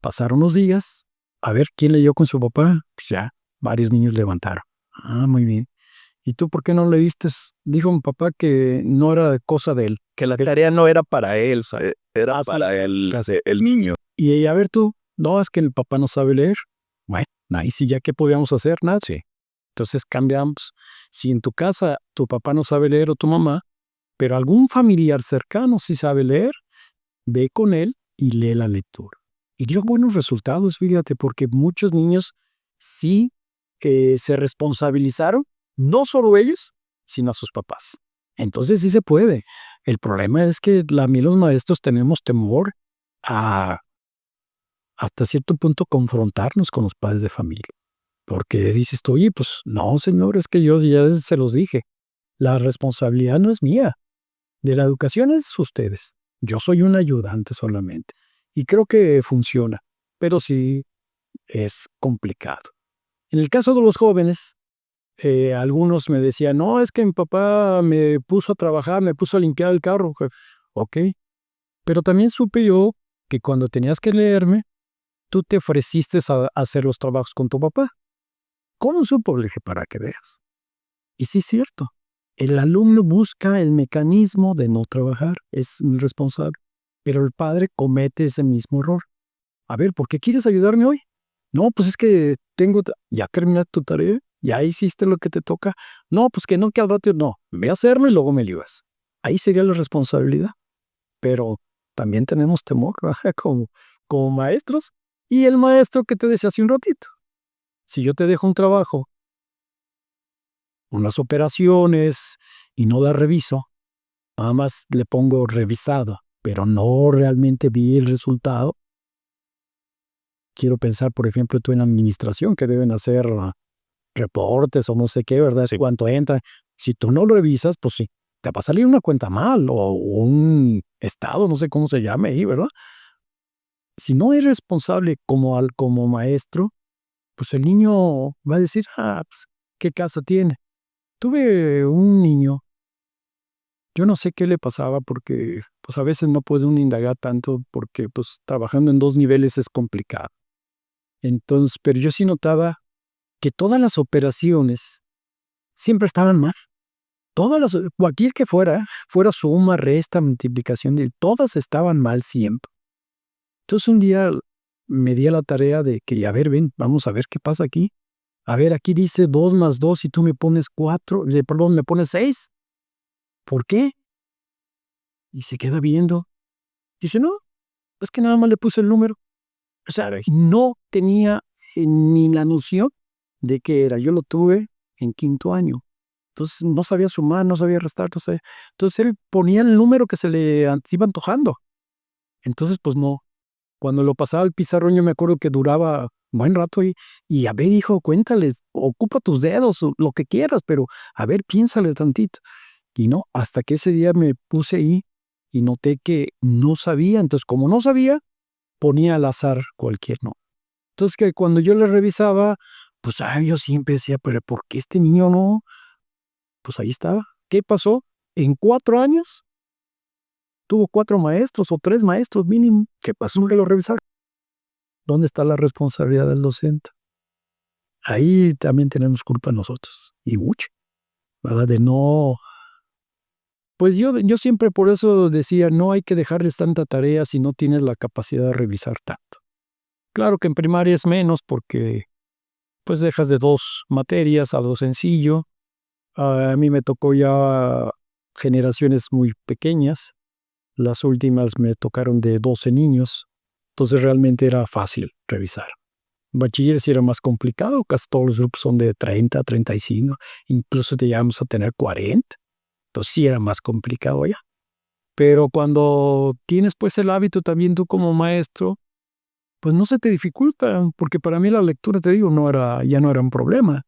Pasaron los días, a ver quién leyó con su papá. Pues ya, varios niños levantaron. Ah, muy bien. ¿Y tú por qué no leíste? Dijo mi papá que no era cosa de él. Que la tarea no era para él, era sí, para el niño. Y a ver tú, no, es que el papá no sabe leer. Bueno, ahí sí ya qué podíamos hacer, nada. Sí. Entonces cambiamos. Si en tu casa tu papá no sabe leer o tu mamá, pero algún familiar cercano sí sabe leer, ve con él y lee la lectura. Y dio buenos resultados, fíjate, porque muchos niños sí se responsabilizaron, no solo ellos, sino a sus papás. Entonces sí se puede. El problema es que a mí los maestros tenemos temor a hasta cierto punto confrontarnos con los padres de familia. Porque dices tú, oye, pues no, señor, es que yo ya se los dije. La responsabilidad no es mía. De la educación es ustedes. Yo soy un ayudante solamente. Y creo que funciona, pero sí es complicado. En el caso de los jóvenes, algunos me decían, no, es que mi papá me puso a trabajar, me puso a limpiar el carro. Ok, pero también supe yo que cuando tenías que leerme, tú te ofreciste a hacer los trabajos con tu papá. ¿Cómo supo? Le dije, para que veas. Y sí es cierto. El alumno busca el mecanismo de no trabajar, es irresponsable, pero el padre comete ese mismo error. A ver, ¿por qué quieres ayudarme hoy? No, pues es que ya terminaste tu tarea, ya hiciste lo que te toca. No, pues que no, que al rato no, ve a hacerlo y luego me ayudas. Ahí sería la responsabilidad. Pero también tenemos temor, ¿verdad? Como maestros. Y el maestro que te decía hace un ratito, si yo te dejo un trabajo, unas operaciones, y no las reviso, nada más le pongo revisado, pero no realmente vi el resultado. Quiero pensar, por ejemplo, tú en administración, que deben hacer reportes o no sé qué, ¿verdad? Sí. Cuánto entra. Si tú no lo revisas, pues sí, te va a salir una cuenta mal o un estado, no sé cómo se llame ahí, ¿verdad? Si no es responsable como maestro, pues el niño va a decir, pues, ¿qué caso tiene? Tuve un niño, yo no sé qué le pasaba porque pues a veces no puede uno indagar tanto porque pues trabajando en 2 niveles es complicado. Entonces, pero yo sí notaba que todas las operaciones siempre estaban mal. Cualquier que fuera suma, resta, multiplicación, todas estaban mal siempre. Entonces un día me di a la tarea de que, a ver, ven, vamos a ver qué pasa aquí. A ver, aquí dice 2 más 2 y tú me pones 4, perdón, me pones 6. ¿Por qué? Y se queda viendo. Dice, no, es que nada más le puse el número. O sea, no tenía ni la noción de qué era. Yo lo tuve en 5º año. Entonces no sabía sumar, no sabía restar, no sabía. Entonces él ponía el número que se le iba antojando. Entonces, pues no. Cuando lo pasaba al pizarrón, yo me acuerdo que duraba buen rato y a ver, hijo, cuéntales, ocupa tus dedos, o lo que quieras, pero a ver, piénsale tantito. Y no, hasta que ese día me puse ahí y noté que no sabía. Entonces, como no sabía, ponía al azar cualquier no. Entonces, que cuando yo le revisaba, pues yo siempre decía, pero ¿por qué este niño no? Pues ahí estaba. ¿Qué pasó? En 4 años tuvo 4 maestros o 3 maestros mínimo. ¿Qué pasó? Que lo revisaron. ¿Dónde está la responsabilidad del docente? Ahí también tenemos culpa nosotros, y mucho, ¿verdad? De no. Pues yo siempre por eso decía, no hay que dejarles tanta tarea si no tienes la capacidad de revisar tanto. Claro que en primaria es menos porque pues dejas de 2 materias, algo sencillo. A mí me tocó ya generaciones muy pequeñas. Las últimas me tocaron de 12 niños. Entonces realmente era fácil revisar. Bachiller sí era más complicado, casi todos los grupos son de 30, 35, incluso te llegamos a tener 40. Entonces sí era más complicado ya. Pero cuando tienes pues el hábito también tú como maestro, pues no se te dificulta, porque para mí la lectura, te digo, ya no era un problema.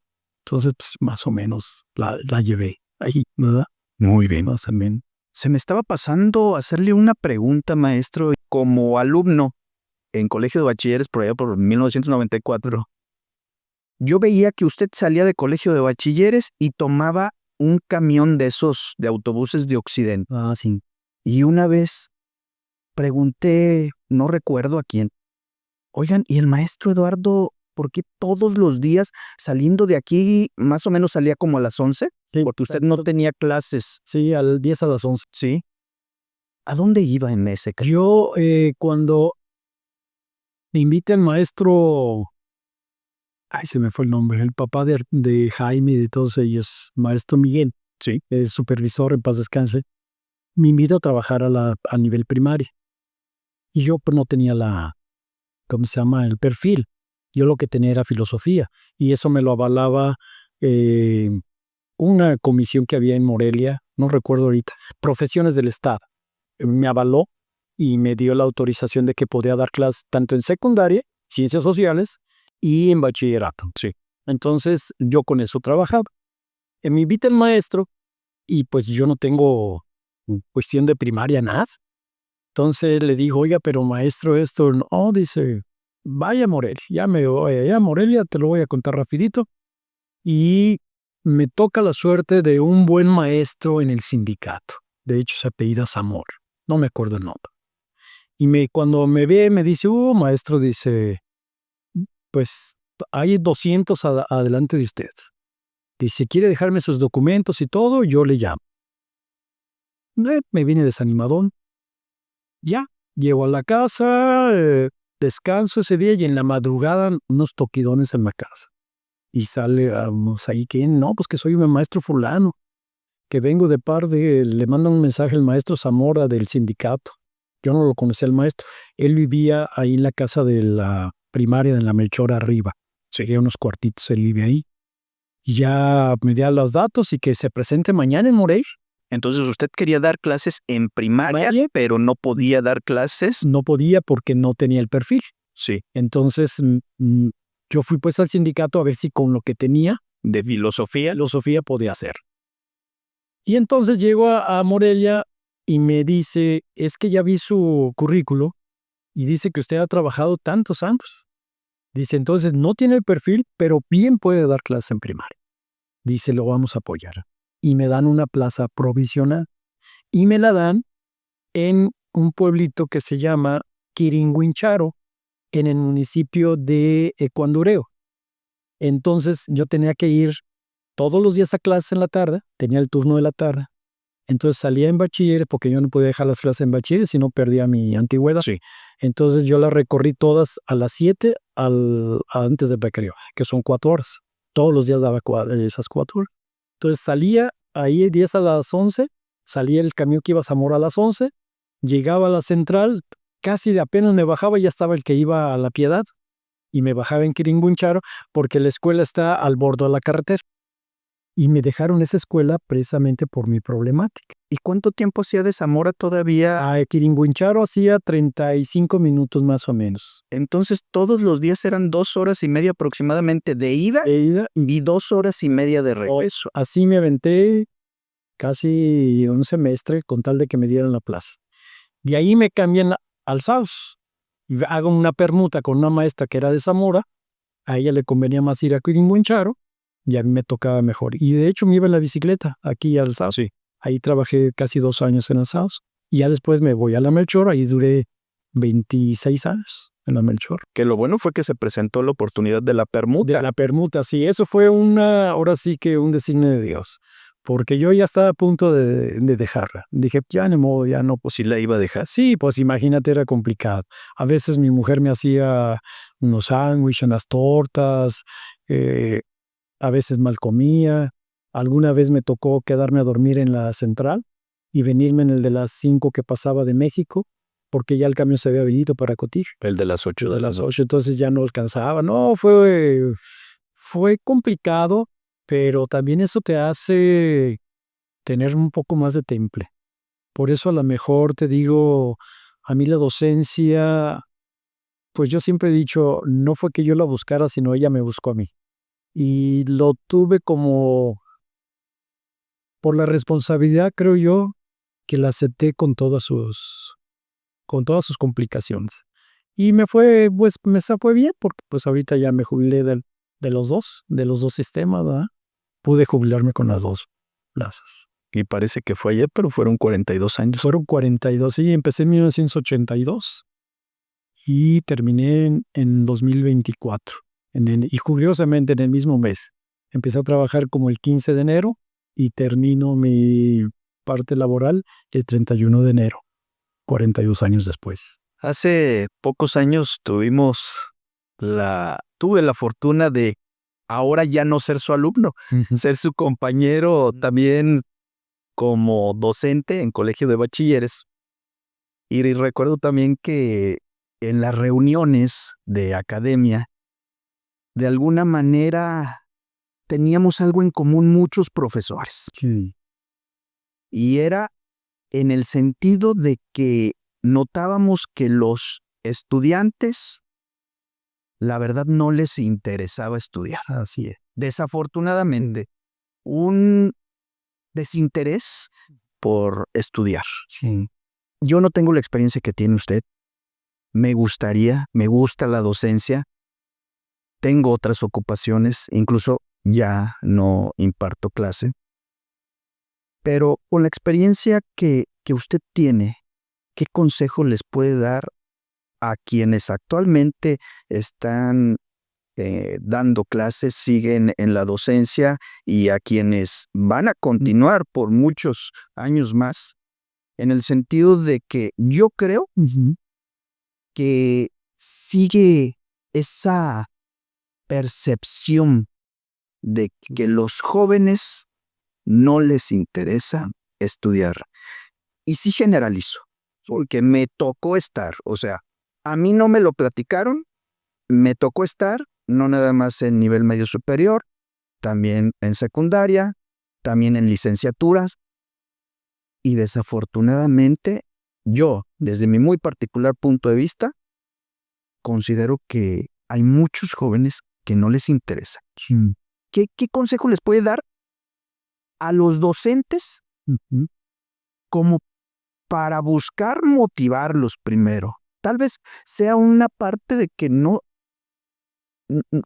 Entonces, pues más o menos la llevé ahí, ¿verdad? Muy bien, más o menos. Se me estaba pasando hacerle una pregunta, maestro. Como alumno en colegio de bachilleres por allá por 1994, yo veía que usted salía de colegio de bachilleres y tomaba un camión de esos de autobuses de Occidente. Ah, sí. Y una vez pregunté, no recuerdo a quién, oigan, ¿y el maestro Eduardo, por qué todos los días saliendo de aquí más o menos salía como a las 11? Sí, Porque usted no tenía clases, sí, al 10 a las 11. ¿sí? ¿A dónde iba en ese caso? Yo, cuando me invita el maestro, ay, se me fue el nombre, el papá de Jaime y de todos ellos, maestro Miguel, Sí. el supervisor, en paz descanse, me invita a trabajar a nivel primaria. Y yo pues no tenía ¿cómo se llama? El perfil. Yo lo que tenía era filosofía. Y eso me lo avalaba eh, una comisión que había en Morelia, no recuerdo ahorita, Profesiones del Estado. Me avaló y me dio la autorización de que podía dar clases tanto en secundaria, ciencias sociales, y en bachillerato. Sí. Entonces yo con eso trabajaba. Me invita el maestro y pues yo no tengo cuestión de primaria, nada. Entonces le digo, oiga, pero maestro, esto no, dice, vaya a Morelia, ya me voy allá a Morelia, te lo voy a contar rapidito. Y me toca la suerte de un buen maestro en el sindicato. De hecho, se apellida Zamor, no me acuerdo el nombre. Y cuando me ve, me dice, maestro, dice, pues hay 200 adelante de usted. Dice, ¿quiere dejarme sus documentos y todo? Yo le llamo. Me vine desanimadón. Ya, llego a la casa, descanso ese día y en la madrugada unos toquidones en la casa. Y sale ahí, ¿quién? No, pues que soy un maestro fulano, que vengo le mandan un mensaje al maestro Zamora del sindicato. Yo no lo conocía al maestro. Él vivía ahí en la casa de la primaria de la Melchor arriba. Seguía unos cuartitos, él vive ahí. Y ya me dio los datos y que se presente mañana en Morelia. Entonces usted quería dar clases en primaria, pero no podía dar clases. No podía porque no tenía el perfil. Sí. Entonces yo fui pues al sindicato a ver si con lo que tenía De filosofía. podía hacer. Y entonces llego a Morelia y me dice, es que ya vi su currículo y dice que usted ha trabajado tantos años. Dice, entonces no tiene el perfil, pero bien puede dar clase en primaria. Dice, lo vamos a apoyar. Y me dan una plaza provisional. Y me la dan en un pueblito que se llama Quiringuincharo, en el municipio de Ecuandureo. Entonces yo tenía que ir todos los días a clases en la tarde, tenía el turno de la tarde. Entonces salía en bachiller, porque yo no podía dejar las clases en bachiller, si no perdía mi antigüedad. Sí. Entonces yo las recorrí todas a las 7 antes del recreo, que son 4 horas. Todos los días daba esas 4 horas. Entonces salía ahí 10 a las 11, salía el camión que iba a Zamora a las 11, llegaba a la central, casi de apenas me bajaba, ya estaba el que iba a La Piedad, y me bajaba en Quiringuincharo, porque la escuela está al borde de la carretera. Y me dejaron esa escuela precisamente por mi problemática. ¿Y cuánto tiempo hacía de Zamora todavía? A Quiringuincharo hacía 35 minutos más o menos. Entonces todos los días eran 2 horas y media aproximadamente de ida y 2 horas y media de regreso. Así me aventé casi un semestre con tal de que me dieran la plaza. De ahí me cambian al SAUS. Hago una permuta con una maestra que era de Zamora. A ella le convenía más ir a Quiringuincharo y a mí me tocaba mejor. Y de hecho me iba en la bicicleta aquí al SAUS. Sí. Ahí trabajé casi 2 años en el SAUS. Y ya después me voy a la Melchor. Ahí duré 26 años en la Melchor. Que lo bueno fue que se presentó la oportunidad de la permuta. De la permuta, sí. Eso fue ahora sí que un designio de Dios. Porque yo ya estaba a punto de dejarla. Dije, ya ni modo, ya no. Pues sí la iba a dejar. Sí, pues imagínate, era complicado. A veces mi mujer me hacía unos sándwiches, unas tortas, a veces mal comía. Alguna vez me tocó quedarme a dormir en la central y venirme en el de las 5 que pasaba de México, porque ya el camión se había venido para Cotir. El de las 8. De las 8, entonces ya no alcanzaba. No, fue complicado, pero también eso te hace tener un poco más de temple. Por eso a lo mejor te digo, a mí la docencia, pues yo siempre he dicho, no fue que yo la buscara, sino ella me buscó a mí. Y lo tuve como por la responsabilidad, creo yo, que la acepté con todas sus complicaciones. Y me fue bien, porque pues ahorita ya me jubilé de los dos sistemas, ¿verdad? Pude jubilarme con las 2 plazas. Y parece que fue ayer, pero fueron 42 años. Fueron 42, sí, empecé en 1982 y terminé en 2024. Y curiosamente en el mismo mes. Empecé a trabajar como el 15 de enero y termino mi parte laboral el 31 de enero, 42 años después. Hace pocos años tuve la fortuna de ahora ya no ser su alumno, ser su compañero también como docente en colegio de bachilleres. Y recuerdo también que en las reuniones de academia, de alguna manera teníamos algo en común muchos profesores. Sí. Y era en el sentido de que notábamos que los estudiantes, la verdad, no les interesaba estudiar. Así es. Desafortunadamente, un desinterés por estudiar. Sí. Yo no tengo la experiencia que tiene usted. Me gusta la docencia. Tengo otras ocupaciones, incluso ya no imparto clase. Pero con la experiencia que usted tiene, ¿qué consejo les puede dar a quienes actualmente están dando clases, siguen en la docencia y a quienes van a continuar por muchos años más? En el sentido de que yo creo que sigue esa percepción de que los jóvenes no les interesa estudiar. Y sí generalizo, porque me tocó estar, o sea, a mí no me lo platicaron, me tocó estar, no nada más en nivel medio superior, también en secundaria, también en licenciaturas, y desafortunadamente yo, desde mi muy particular punto de vista, considero que hay muchos jóvenes que no les interesa. ¿Qué consejo les puede dar a los docentes como para buscar motivarlos primero? Tal vez sea una parte de que no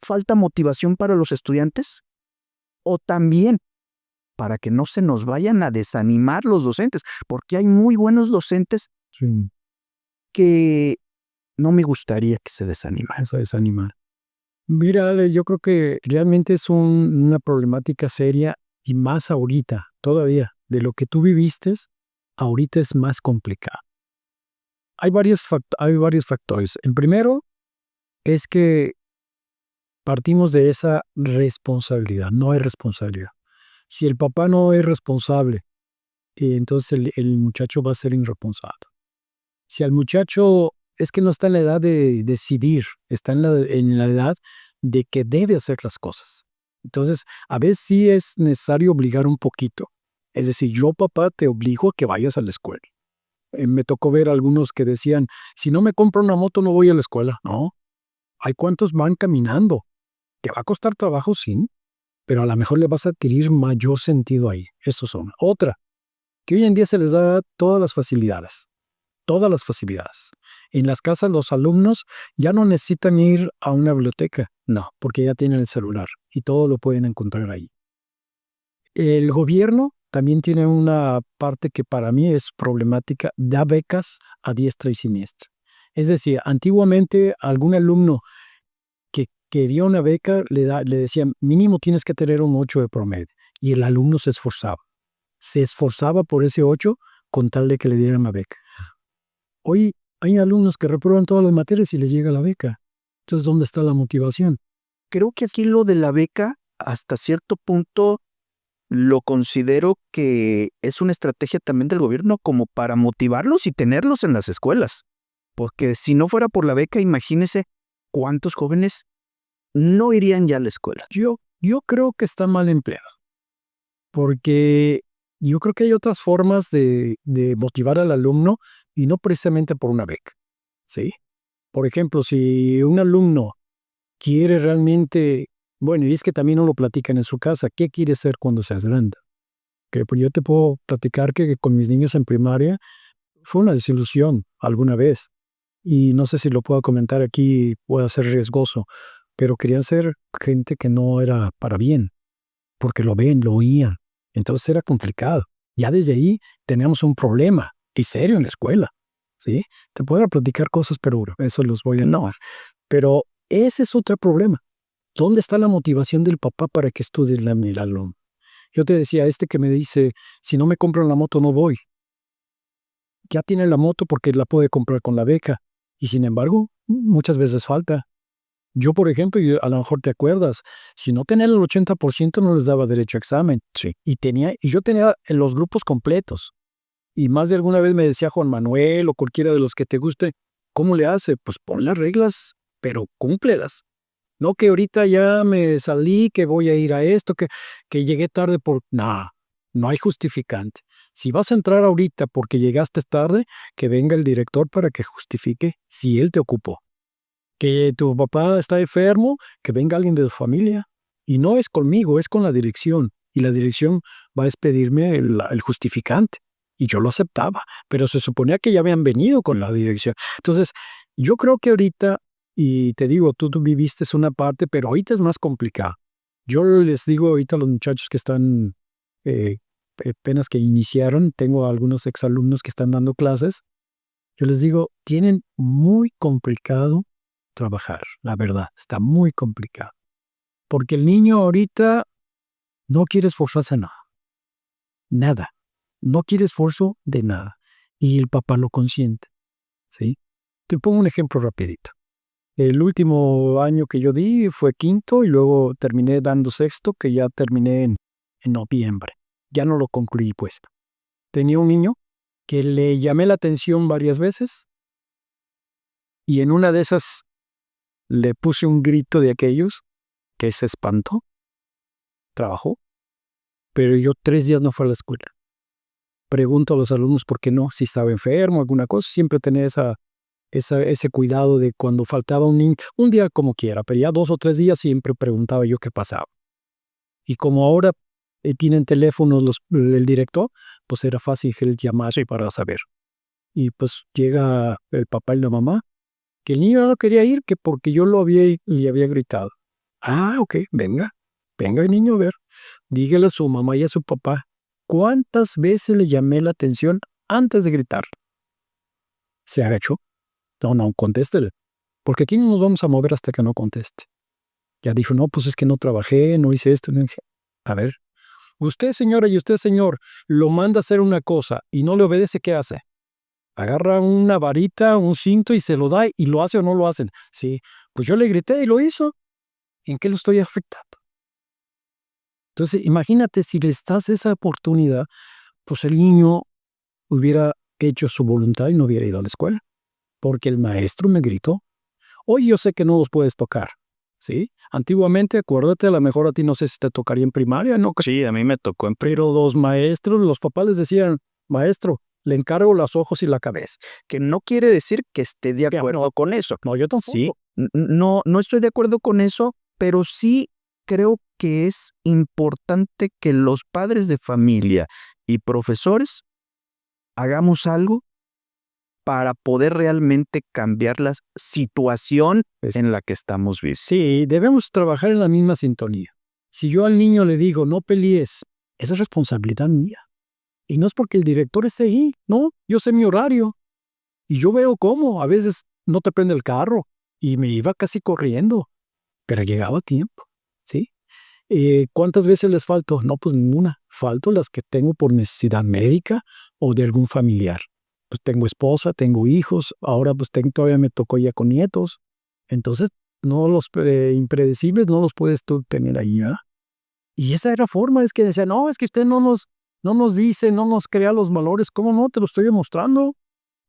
falta motivación para los estudiantes, o también para que no se nos vayan a desanimar los docentes, porque hay muy buenos docentes que no me gustaría que se desanimaran. Eso es animar. Mira, Ale, yo creo que realmente es una problemática seria y más ahorita, todavía, de lo que tú viviste, ahorita es más complicado. Hay varios factores. El primero es que partimos de esa responsabilidad, no hay responsabilidad. Si el papá no es responsable, entonces el muchacho va a ser irresponsable. Si al muchacho es que no está en la edad de decidir, está en la edad de que debe hacer las cosas. Entonces, a veces sí es necesario obligar un poquito. Es decir, yo, papá, te obligo a que vayas a la escuela. Me tocó ver algunos que decían, si no me compro una moto no voy a la escuela. No, hay cuantos van caminando. Te va a costar trabajo, sí, pero a lo mejor le vas a adquirir mayor sentido ahí. Eso son. Otra, que hoy en día se les da todas las facilidades. Todas las facilidades. En las casas los alumnos ya no necesitan ir a una biblioteca, no, porque ya tienen el celular y todo lo pueden encontrar ahí. El gobierno también tiene una parte que para mí es problemática, da becas a diestra y siniestra. Es decir, antiguamente algún alumno que quería una beca le decían mínimo tienes que tener un 8 de promedio y el alumno se esforzaba por ese 8 con tal de que le dieran la beca. Hoy hay alumnos que reprueban todas las materias y les llega la beca. Entonces, ¿dónde está la motivación? Creo que aquí lo de la beca, hasta cierto punto, lo considero que es una estrategia también del gobierno como para motivarlos y tenerlos en las escuelas. Porque si no fuera por la beca, imagínese cuántos jóvenes no irían ya a la escuela. Yo creo que está mal empleado, porque yo creo que hay otras formas de motivar al alumno y no precisamente por una beca, ¿sí? Por ejemplo, si un alumno quiere realmente, bueno, y es que también no lo platican en su casa, ¿qué quiere ser cuando seas grande? Que pues yo te puedo platicar que con mis niños en primaria fue una desilusión alguna vez. Y no sé si lo puedo comentar aquí, puede ser riesgoso, pero querían ser gente que no era para bien, porque lo ven, lo oían. Entonces era complicado. Ya desde ahí teníamos un problema, y serio en la escuela, ¿sí? Te puedo platicar cosas, pero eso los voy a no. Pero ese es otro problema. ¿Dónde está la motivación del papá para que estudie el alumno? Yo te decía, que me dice, si no me compran la moto no voy. Ya tiene la moto porque la puede comprar con la beca. Y sin embargo, muchas veces falta. Yo, por ejemplo, a lo mejor te acuerdas, si no tenía el 80% no les daba derecho a examen. Sí. Y yo tenía los grupos completos. Y más de alguna vez me decía Juan Manuel o cualquiera de los que te guste, ¿cómo le hace? Pues pon las reglas, pero cúmplelas. No que ahorita ya me salí, que voy a ir a esto, que llegué tarde por... Nah, no hay justificante. Si vas a entrar ahorita porque llegaste tarde, que venga el director para que justifique si él te ocupó. Que tu papá está enfermo, que venga alguien de tu familia. Y no es conmigo, es con la dirección. Y la dirección va a expedirme el justificante. Y yo lo aceptaba, pero se suponía que ya habían venido con la dirección. Entonces, yo creo que ahorita, y te digo, tú viviste una parte, pero ahorita es más complicado. Yo les digo ahorita a los muchachos que están apenas que iniciaron, tengo algunos exalumnos que están dando clases, yo les digo, tienen muy complicado trabajar, la verdad, está muy complicado. Porque el niño ahorita no quiere esforzarse en nada, no quiere esfuerzo de nada. Y el papá lo consiente, ¿sí? Te pongo un ejemplo rapidito. El último año que yo di fue quinto y luego terminé dando sexto, que ya terminé en noviembre. Ya no lo concluí, pues. Tenía un niño que le llamé la atención varias veces y en una de esas le puse un grito de aquellos que se espantó, trabajó, pero yo 3 días no fui a la escuela. Pregunto a los alumnos por qué no, si estaba enfermo, alguna cosa, siempre tenía ese cuidado de cuando faltaba un niño, un día como quiera, pero ya 2 o 3 días siempre preguntaba yo qué pasaba. Y como ahora tienen teléfonos el director, pues era fácil el llamarse para saber. Y pues llega el papá y la mamá, que el niño no quería ir, que porque yo le había gritado. Ah, ok, venga el niño a ver. Dígale a su mamá y a su papá, ¿cuántas veces le llamé la atención antes de gritar? Se agachó. No, contéstele. Porque aquí no nos vamos a mover hasta que no conteste. Ya dijo, no, pues es que no trabajé, no hice esto. No dije, a ver, usted señora y usted señor, lo manda a hacer una cosa y no le obedece, ¿qué hace? Agarra una varita, un cinto y se lo da y lo hace o no lo hacen. Sí, pues yo le grité y lo hizo. ¿En qué lo estoy afectando? Entonces, imagínate si les das esa oportunidad, pues el niño hubiera hecho su voluntad y no hubiera ido a la escuela. Porque el maestro me gritó. Hoy yo sé que no los puedes tocar, ¿sí? Antiguamente, acuérdate, a lo mejor a ti no sé si te tocaría en primaria, ¿no? Sí, a mí me tocó en primaria. Pero los maestros, los papás les decían, maestro, le encargo los ojos y la cabeza. Que no quiere decir que esté de acuerdo con eso. No, yo tampoco. Sí, no estoy de acuerdo con eso, pero sí creo que es importante que los padres de familia y profesores hagamos algo para poder realmente cambiar la situación en la que estamos viviendo. Sí, debemos trabajar en la misma sintonía. Si yo al niño le digo, no pelees, esa es responsabilidad mía. Y no es porque el director esté ahí, no, yo sé mi horario. Y yo veo cómo, a veces no te prende el carro y me iba casi corriendo, pero llegaba a tiempo, ¿sí? ¿Cuántas veces les falto? No, pues ninguna. Falto las que tengo por necesidad médica o de algún familiar. Pues tengo esposa, tengo hijos, ahora pues todavía me tocó ya con nietos. Entonces, no los impredecibles no los puedes tú tener ahí, ¿ah? Y esa era forma, es que decía, no, es que usted no nos dice, no nos crea los valores. ¿Cómo no? Te lo estoy demostrando.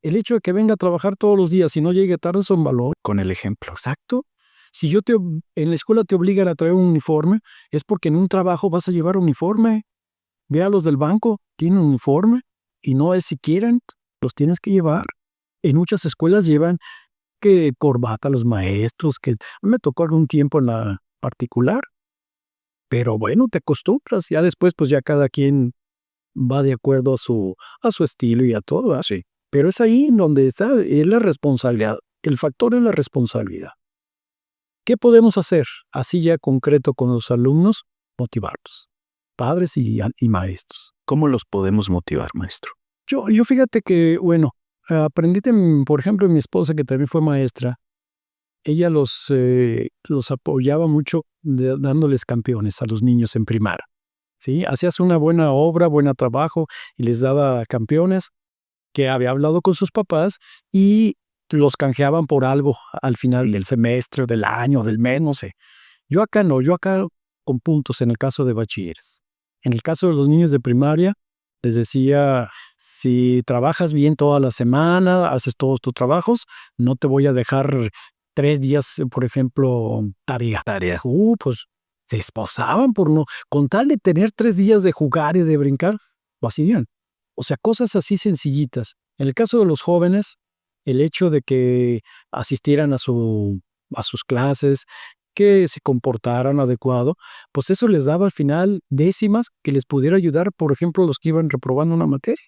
El hecho de que venga a trabajar todos los días y no llegue tarde son valores. Con el ejemplo. Exacto. Si en la escuela te obligan a traer un uniforme, es porque en un trabajo vas a llevar uniforme. Ve a los del banco, tienen uniforme y no es si quieren, los tienes que llevar. En muchas escuelas llevan que corbata los maestros, que me tocó algún tiempo en la particular, pero bueno, te acostumbras, ya después pues ya cada quien va de acuerdo a su estilo y a todo, así. Pero es ahí donde está es la responsabilidad, el factor es la responsabilidad. ¿Qué podemos hacer así ya concreto con los alumnos? Motivarlos, padres y maestros. ¿Cómo los podemos motivar, maestro? Yo fíjate que, bueno, aprendí, por ejemplo, mi esposa, que también fue maestra, ella los apoyaba mucho dándoles campeones a los niños en primaria, ¿sí? Hacías una buena obra, buen trabajo y les daba campeones que había hablado con sus papás y los canjeaban por algo al final del semestre, del año, del mes, no sé. Yo acá no, yo acá con puntos en el caso de bachilleres. En el caso de los niños de primaria, les decía, si trabajas bien toda la semana, haces todos tus trabajos, no te voy a dejar 3 días, por ejemplo, tarea. Pues se esposaban por no, con tal de tener 3 días de jugar y de brincar, lo hacían. O sea, cosas así sencillitas. En el caso de los jóvenes, el hecho de que asistieran a sus clases, que se comportaran adecuado, pues eso les daba al final décimas que les pudiera ayudar, por ejemplo, los que iban reprobando una materia.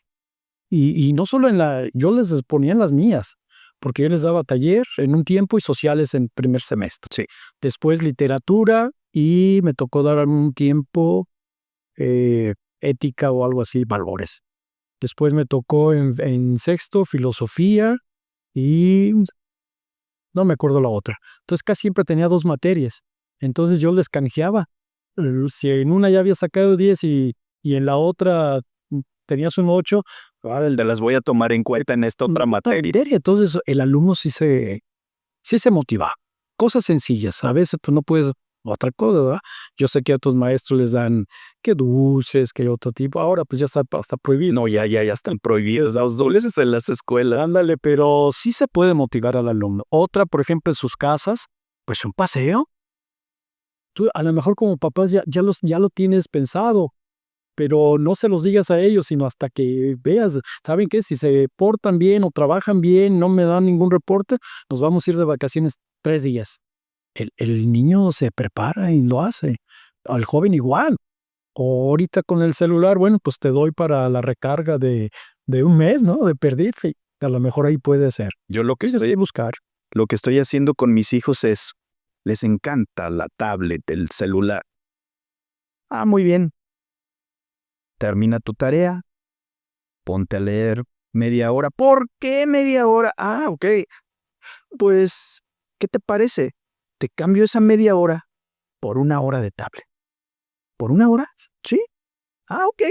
Y no solo yo les ponía en las mías, porque yo les daba taller en un tiempo y sociales en primer semestre. Sí. Después literatura y me tocó dar un tiempo ética o algo así, valores. Después me tocó en sexto filosofía y no me acuerdo la otra. Entonces casi siempre tenía 2 materias. Entonces yo les canjeaba. Si en una ya había sacado 10 y en la otra tenías un 8, El de las voy a tomar en cuenta en esta otra materia. Entonces el alumno sí se motiva. Cosas sencillas. A veces pues no puedes otra cosa, ¿verdad? Yo sé que a otros maestros les dan que dulces, que otro tipo. Ahora pues ya está prohibido. No, ya están prohibidos los dulces en las escuelas. Ándale, pero sí se puede motivar al alumno. Otra, por ejemplo, en sus casas, pues un paseo. Tú a lo mejor como papás ya lo tienes pensado, pero no se los digas a ellos, sino hasta que veas, ¿saben qué? Si se portan bien o trabajan bien, no me dan ningún reporte, nos vamos a ir de vacaciones 3 días. El niño se prepara y lo hace. Al joven igual. O ahorita con el celular, bueno, pues te doy para la recarga de un mes, ¿no? De perdite. A lo mejor ahí puede ser. Yo lo que estoy haciendo con mis hijos es, les encanta la tablet, el celular. Muy bien. Termina tu tarea, ponte a leer media hora. ¿Por qué media hora? Ok. Pues, ¿qué te parece? Te cambio esa media hora por 1 hora de tablet. ¿Por 1 hora? ¿Sí? Ok.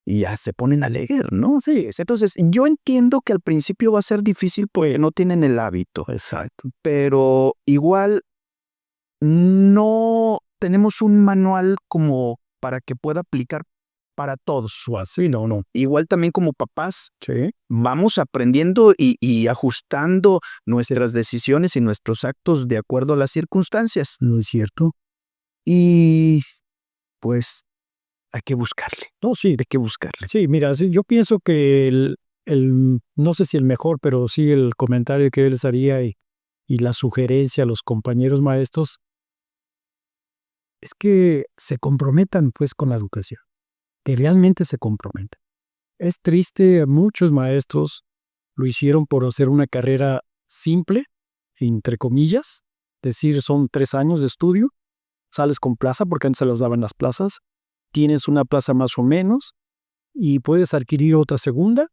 Y ya se ponen a leer, ¿no? Sí. Entonces, yo entiendo que al principio va a ser difícil porque no tienen el hábito. Exacto. Pero igual no tenemos un manual como para que pueda aplicar para todos. Así, no. Igual también como papás, Sí. vamos aprendiendo y ajustando nuestras decisiones y nuestros actos de acuerdo a las circunstancias. ¿No es cierto? Y pues hay que buscarle. No, sí. Hay que buscarle. Sí, mira, sí, yo pienso que no sé si el mejor, pero sí el comentario que yo les haría y la sugerencia a los compañeros maestros es que se comprometan pues con la educación, que realmente se comprometan. Es triste, muchos maestros lo hicieron por hacer una carrera simple, entre comillas, decir son 3 años de estudio, sales con plaza porque antes se las daban las plazas, tienes una plaza más o menos y puedes adquirir otra segunda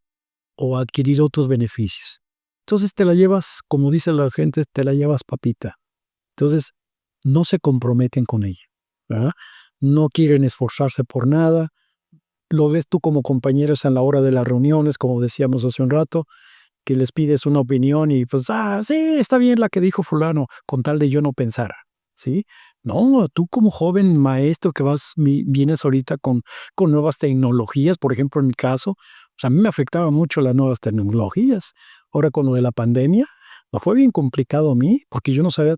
o adquirir otros beneficios. Entonces te la llevas, como dice la gente, te la llevas papita. Entonces no se comprometen con ella, ¿verdad? No quieren esforzarse por nada. Lo ves tú como compañeros en la hora de las reuniones, como decíamos hace un rato, que les pides una opinión y pues, sí, está bien la que dijo fulano, con tal de yo no pensara. ¿sí? No, tú como joven maestro que vienes ahorita con nuevas tecnologías, por ejemplo, en mi caso, pues a mí me afectaba mucho las nuevas tecnologías. Ahora con lo de la pandemia, me fue bien complicado a mí, porque yo no sabía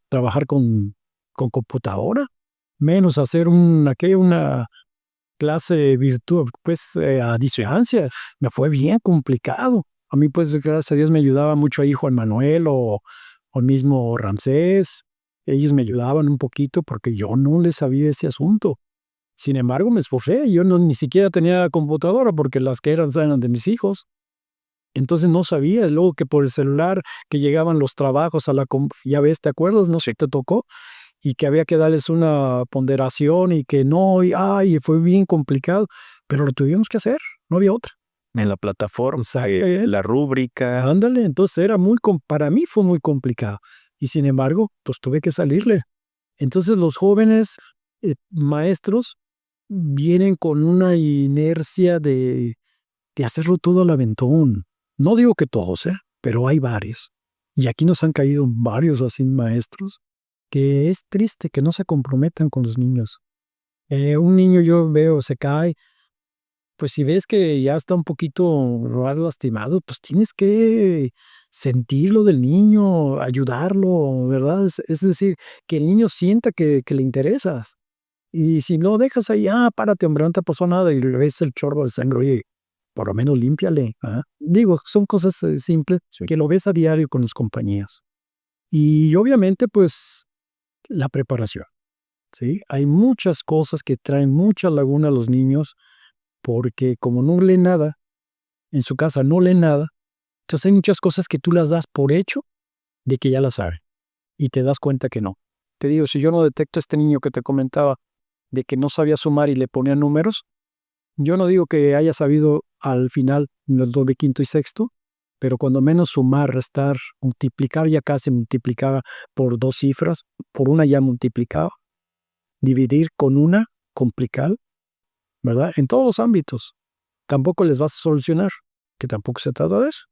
trabajar con computadora, menos hacer una clase virtual, pues a distancia. Me fue bien complicado. A mí, pues, gracias a Dios me ayudaba mucho ahí Juan Manuel o mismo Ramsés. Ellos me ayudaban un poquito porque yo no les sabía ese asunto. Sin embargo, me esforcé. Yo no, ni siquiera tenía computadora porque las que eran de mis hijos. Entonces no sabía. Luego que por el celular que llegaban los trabajos a ya ves, ¿te acuerdas? No sé, te tocó. Y que había que darles una ponderación y que no, y ay, fue bien complicado, pero lo tuvimos que hacer, no había otra. En la plataforma, Exactamente. la rúbrica. Ándale, entonces era para mí fue muy complicado. Y sin embargo, pues tuve que salirle. Entonces los jóvenes maestros vienen con una inercia de hacerlo todo al aventón. No digo que todos, pero hay varios. Y aquí nos han caído varios así maestros que es triste que no se comprometan con los niños. Un niño yo veo se cae, pues si ves que ya está un poquito lastimado, pues tienes que sentir lo del niño, ayudarlo, ¿verdad? Es decir, que el niño sienta que le interesas. Y si no dejas ahí, párate, hombre, no te pasó nada, y le ves el chorro de sangre, oye, por lo menos límpiale. Digo, son cosas simples que lo ves a diario con los compañeros. Y obviamente, pues, la preparación. ¿Sí? Hay muchas cosas que traen mucha laguna a los niños porque como no leen nada, en su casa no leen nada, entonces hay muchas cosas que tú las das por hecho de que ya las saben y te das cuenta que no. Te digo, si yo no detecto a este niño que te comentaba de que no sabía sumar y le ponía números, yo no digo que haya sabido al final en los 9, quinto y sexto, pero cuando menos sumar, restar, multiplicar ya casi multiplicaba por 2 cifras, por una ya multiplicaba, dividir con una, complicar, ¿verdad? En todos los ámbitos. Tampoco les vas a solucionar, que tampoco se trata de eso,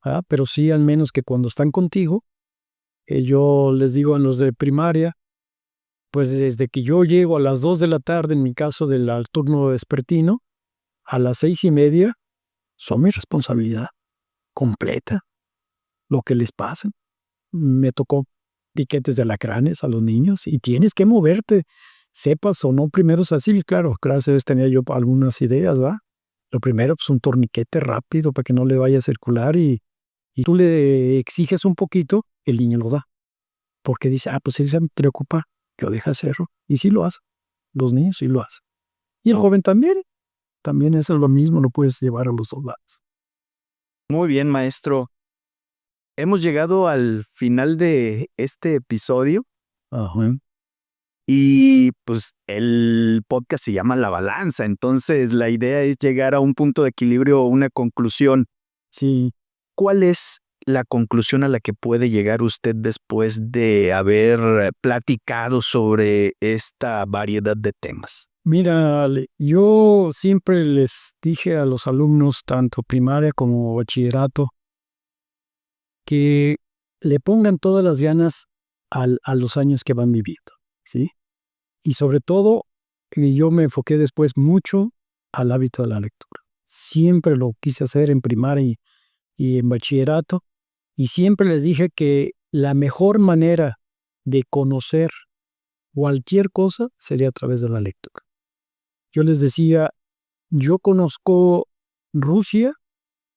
¿verdad? Pero sí al menos que cuando están contigo, yo les digo a los de primaria, pues desde que yo llego a las 2 de la tarde, en mi caso al turno vespertino, a las 6:30, son mi responsabilidad completa, lo que les pasa. Me tocó piquetes de alacranes a los niños y tienes que moverte, sepas o no primeros así, claro, gracias a Dios tenía yo algunas ideas, ¿va? Lo primero, pues un torniquete rápido para que no le vaya a circular y tú le exiges un poquito, el niño lo da, porque dice, pues él se preocupa, que lo deja hacerlo, y sí lo hace, los niños sí lo hacen. Y el joven también es lo mismo, lo puedes llevar a los dos lados. Muy bien, maestro. Hemos llegado al final de este episodio. Ajá. Y pues el podcast se llama La Balanza, entonces la idea es llegar a un punto de equilibrio o una conclusión. Sí. ¿Cuál es la conclusión a la que puede llegar usted después de haber platicado sobre esta variedad de temas? Mira, Ale, yo siempre les dije a los alumnos, tanto primaria como bachillerato, que le pongan todas las ganas a los años que van viviendo, ¿sí? Y sobre todo, yo me enfoqué después mucho al hábito de la lectura. Siempre lo quise hacer en primaria y en bachillerato, y siempre les dije que la mejor manera de conocer cualquier cosa sería a través de la lectura. Yo les decía, yo conozco Rusia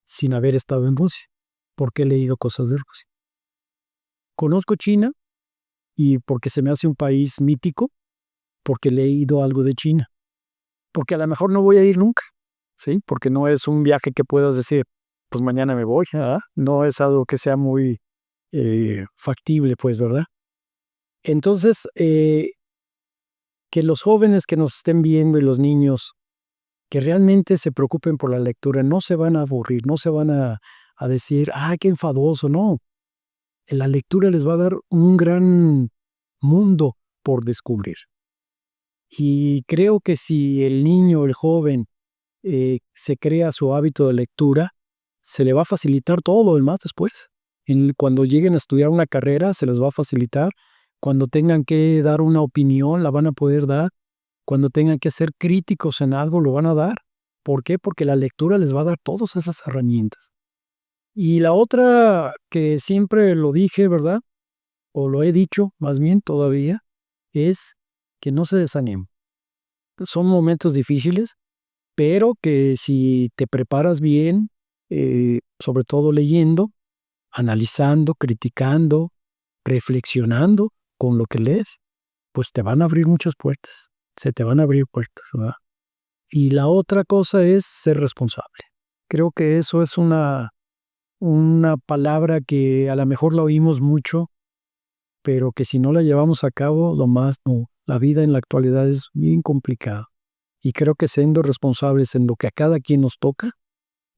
sin haber estado en Rusia, porque he leído cosas de Rusia. Conozco China y porque se me hace un país mítico, porque he leído algo de China. Porque a lo mejor no voy a ir nunca, ¿sí? Porque no es un viaje que puedas decir, pues mañana me voy, ¿verdad? No es algo que sea muy factible, pues, ¿verdad? Entonces, que los jóvenes que nos estén viendo y los niños que realmente se preocupen por la lectura, no se van a aburrir, no se van a decir, qué enfadoso, no. La lectura les va a dar un gran mundo por descubrir. Y creo que si el niño, el joven, se crea su hábito de lectura, se le va a facilitar todo lo demás después. Cuando lleguen a estudiar una carrera, se les va a facilitar Cuando tengan que dar una opinión, la van a poder dar. Cuando tengan que ser críticos en algo, lo van a dar. ¿Por qué? Porque la lectura les va a dar todas esas herramientas. Y la otra que siempre lo dije, ¿verdad? O lo he dicho más bien todavía, es que no se desanimen. Son momentos difíciles, pero que si te preparas bien, sobre todo leyendo, analizando, criticando, reflexionando con lo que lees, pues te van a abrir muchas puertas, se te van a abrir puertas, ¿verdad? Y la otra cosa es ser responsable. Creo que eso es una palabra que a lo mejor la oímos mucho, pero que si no la llevamos a cabo, lo más no. La vida en la actualidad es bien complicada. Y creo que siendo responsables en lo que a cada quien nos toca,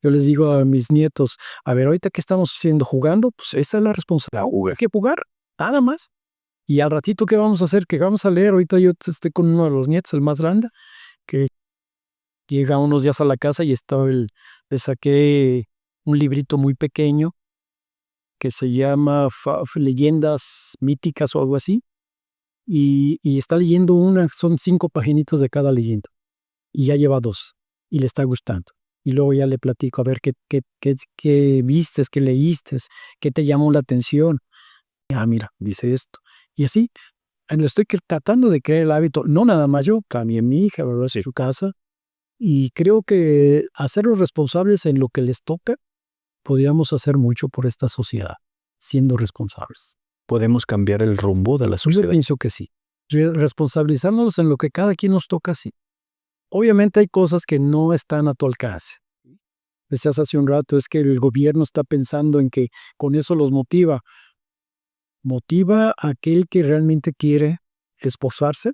yo les digo a mis nietos, a ver, ahorita qué estamos haciendo, jugando, pues esa es la responsabilidad, hay que jugar, nada más. Y al ratito, ¿qué vamos a hacer? ¿Qué vamos a leer? Ahorita yo estoy con uno de los nietos, el más grande, que llega unos días a la casa y le saqué un librito muy pequeño que se llama Leyendas Míticas o algo así, y está leyendo son 5 paginitas de cada leyenda, y ya lleva 2, y le está gustando. Y luego ya le platico, a ver, ¿qué vistes, qué leíste, qué te llamó la atención? Ah, mira, dice esto. Y así, lo estoy tratando de crear el hábito, no nada más yo, también mi hija, ¿verdad? En su casa. Y creo que hacerlos responsables en lo que les toca, podríamos hacer mucho por esta sociedad, siendo responsables. Podemos cambiar el rumbo de la Yo sociedad. pienso que sí. Responsabilizándonos en lo que cada quien nos toca, sí. Obviamente hay cosas que no están a tu alcance. Decías hace un rato, es que el gobierno está pensando en que con eso los motiva. Motiva a aquel que realmente quiere esforzarse,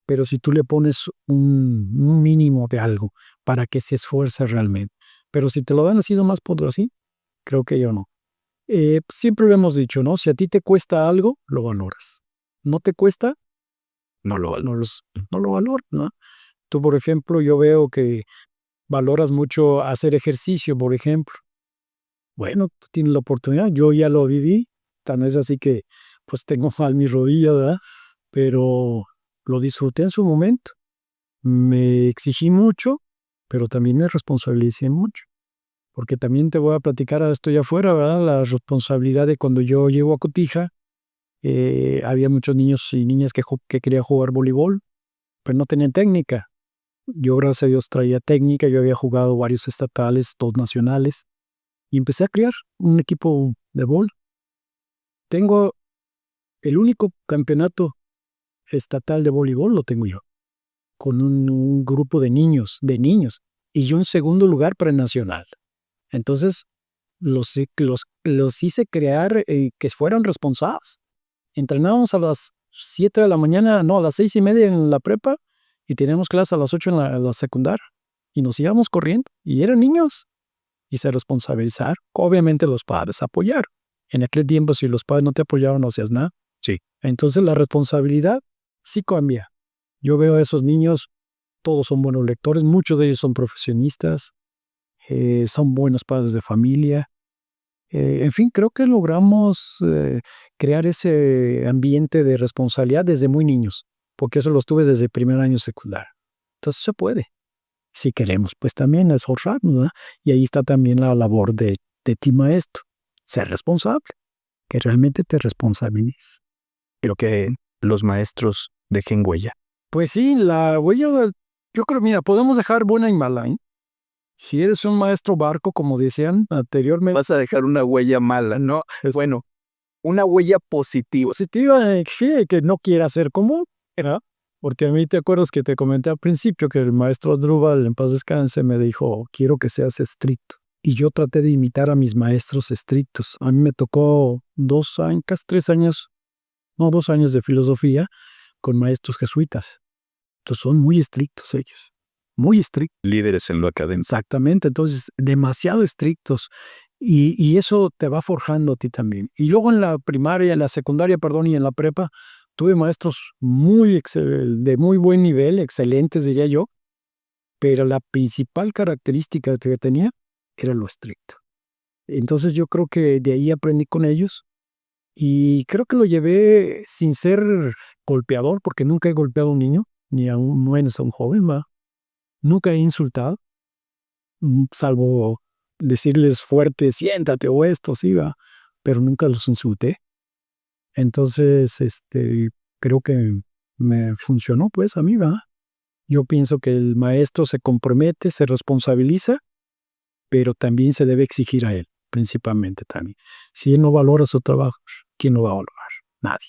pero si tú le pones un mínimo de algo para que se esfuerce realmente. Pero si te lo dan así nomás por así, creo que yo no. Siempre lo hemos dicho, ¿no? Si a ti te cuesta algo, lo valoras. No te cuesta, No lo valoro. no lo valoras, ¿no? Tú, por ejemplo, yo veo que valoras mucho hacer ejercicio, por ejemplo. Bueno, tú tienes la oportunidad, yo ya lo viví, tan es así que pues tengo mal mi rodilla, ¿verdad? Pero lo disfruté en su momento. Me exigí mucho, pero también me responsabilicé mucho. Porque también te voy a platicar, ahora estoy afuera, ¿verdad? La responsabilidad de cuando yo llego a Cotija, había muchos niños y niñas que querían jugar voleibol, pero no tenían técnica. Yo, gracias a Dios, traía técnica, yo había jugado varios estatales, 2 nacionales, y empecé a crear un equipo de bol. Tengo el único campeonato estatal de voleibol, lo tengo yo, con un grupo de niños, y yo en segundo lugar para el nacional. Entonces, los hice crear, que fueran responsables. Entrenábamos a las 7 de la mañana, no, a las 6:30 en la prepa, y teníamos clase a las 8 en la secundaria, y nos íbamos corriendo, y eran niños, y se responsabilizaron. Obviamente los padres apoyaron. En aquel tiempo, si los padres no te apoyaban, no hacías nada. Sí. Entonces la responsabilidad sí cambia. Yo veo a esos niños, todos son buenos lectores, muchos de ellos son profesionistas, son buenos padres de familia. En fin, creo que logramos crear ese ambiente de responsabilidad desde muy niños, porque eso lo tuve desde primer año secundario. Entonces se puede. Si queremos, pues también esforzarnos, ¿verdad? Y ahí está también la labor de ti, maestro, ser responsable, que realmente te responsabilices. Creo que los maestros dejen huella. Pues sí, la huella, yo creo, mira, podemos dejar buena y mala, ¿eh? Si eres un maestro barco, como decían anteriormente, Vas a dejar una huella mala, ¿no? Bueno, una huella positiva. positiva, que no quiera ser común, ¿verdad? Porque a mí te acuerdas que te comenté al principio que el maestro Adrúbal, en paz descanse, me dijo, quiero que seas estricto. Y yo traté de imitar a mis maestros estrictos. A mí me tocó 2 años, casi 3 años, no, 2 años de filosofía con maestros jesuitas. Entonces son muy estrictos ellos, muy estrictos. Líderes en lo académico. Exactamente, entonces demasiado estrictos. Y eso te va forjando a ti también. Y luego en la primaria, en la secundaria, perdón, y en la prepa, tuve maestros de muy buen nivel, excelentes diría yo, pero la principal característica que tenía era lo estricto. Entonces yo creo que de ahí aprendí con ellos Y creo que lo llevé sin ser golpeador, porque nunca he golpeado a un niño, ni a un menos a un joven, ¿va? Nunca he insultado, salvo decirles fuerte, siéntate o esto, sí, va, pero nunca los insulté. Entonces, creo que me funcionó, pues, a mí, va. Yo pienso que el maestro se compromete, se responsabiliza, pero también se debe exigir a él, principalmente también. Si él no valora su trabajo, ¿quién lo va a valorar? Nadie.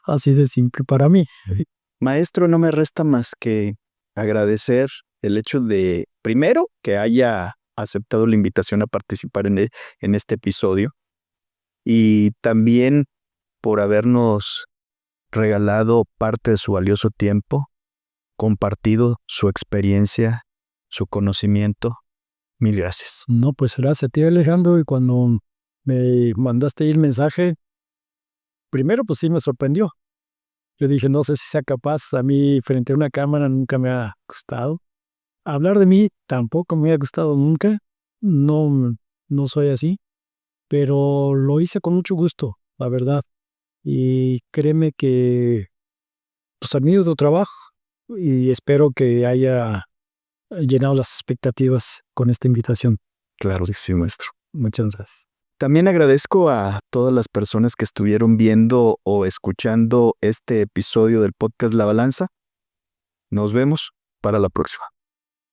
Así de simple para mí. Maestro, no me resta más que agradecer el hecho de, primero, que haya aceptado la invitación a participar en este episodio y también por habernos regalado parte de su valioso tiempo, compartido su experiencia, su conocimiento. Mil gracias. No, pues gracias a ti, Alejandro, y cuando me mandaste ahí el mensaje, primero pues sí me sorprendió. Yo dije, no sé si sea capaz, a mí frente a una cámara nunca me ha gustado. Hablar de mí tampoco me ha gustado nunca, no, no soy así, pero lo hice con mucho gusto, la verdad. Y créeme que pues admiro tu trabajo y espero que haya llenado las expectativas con esta invitación. Claro que sí, maestro. Muchas gracias. También agradezco a todas las personas que estuvieron viendo o escuchando este episodio del podcast La Balanza. Nos vemos para la próxima.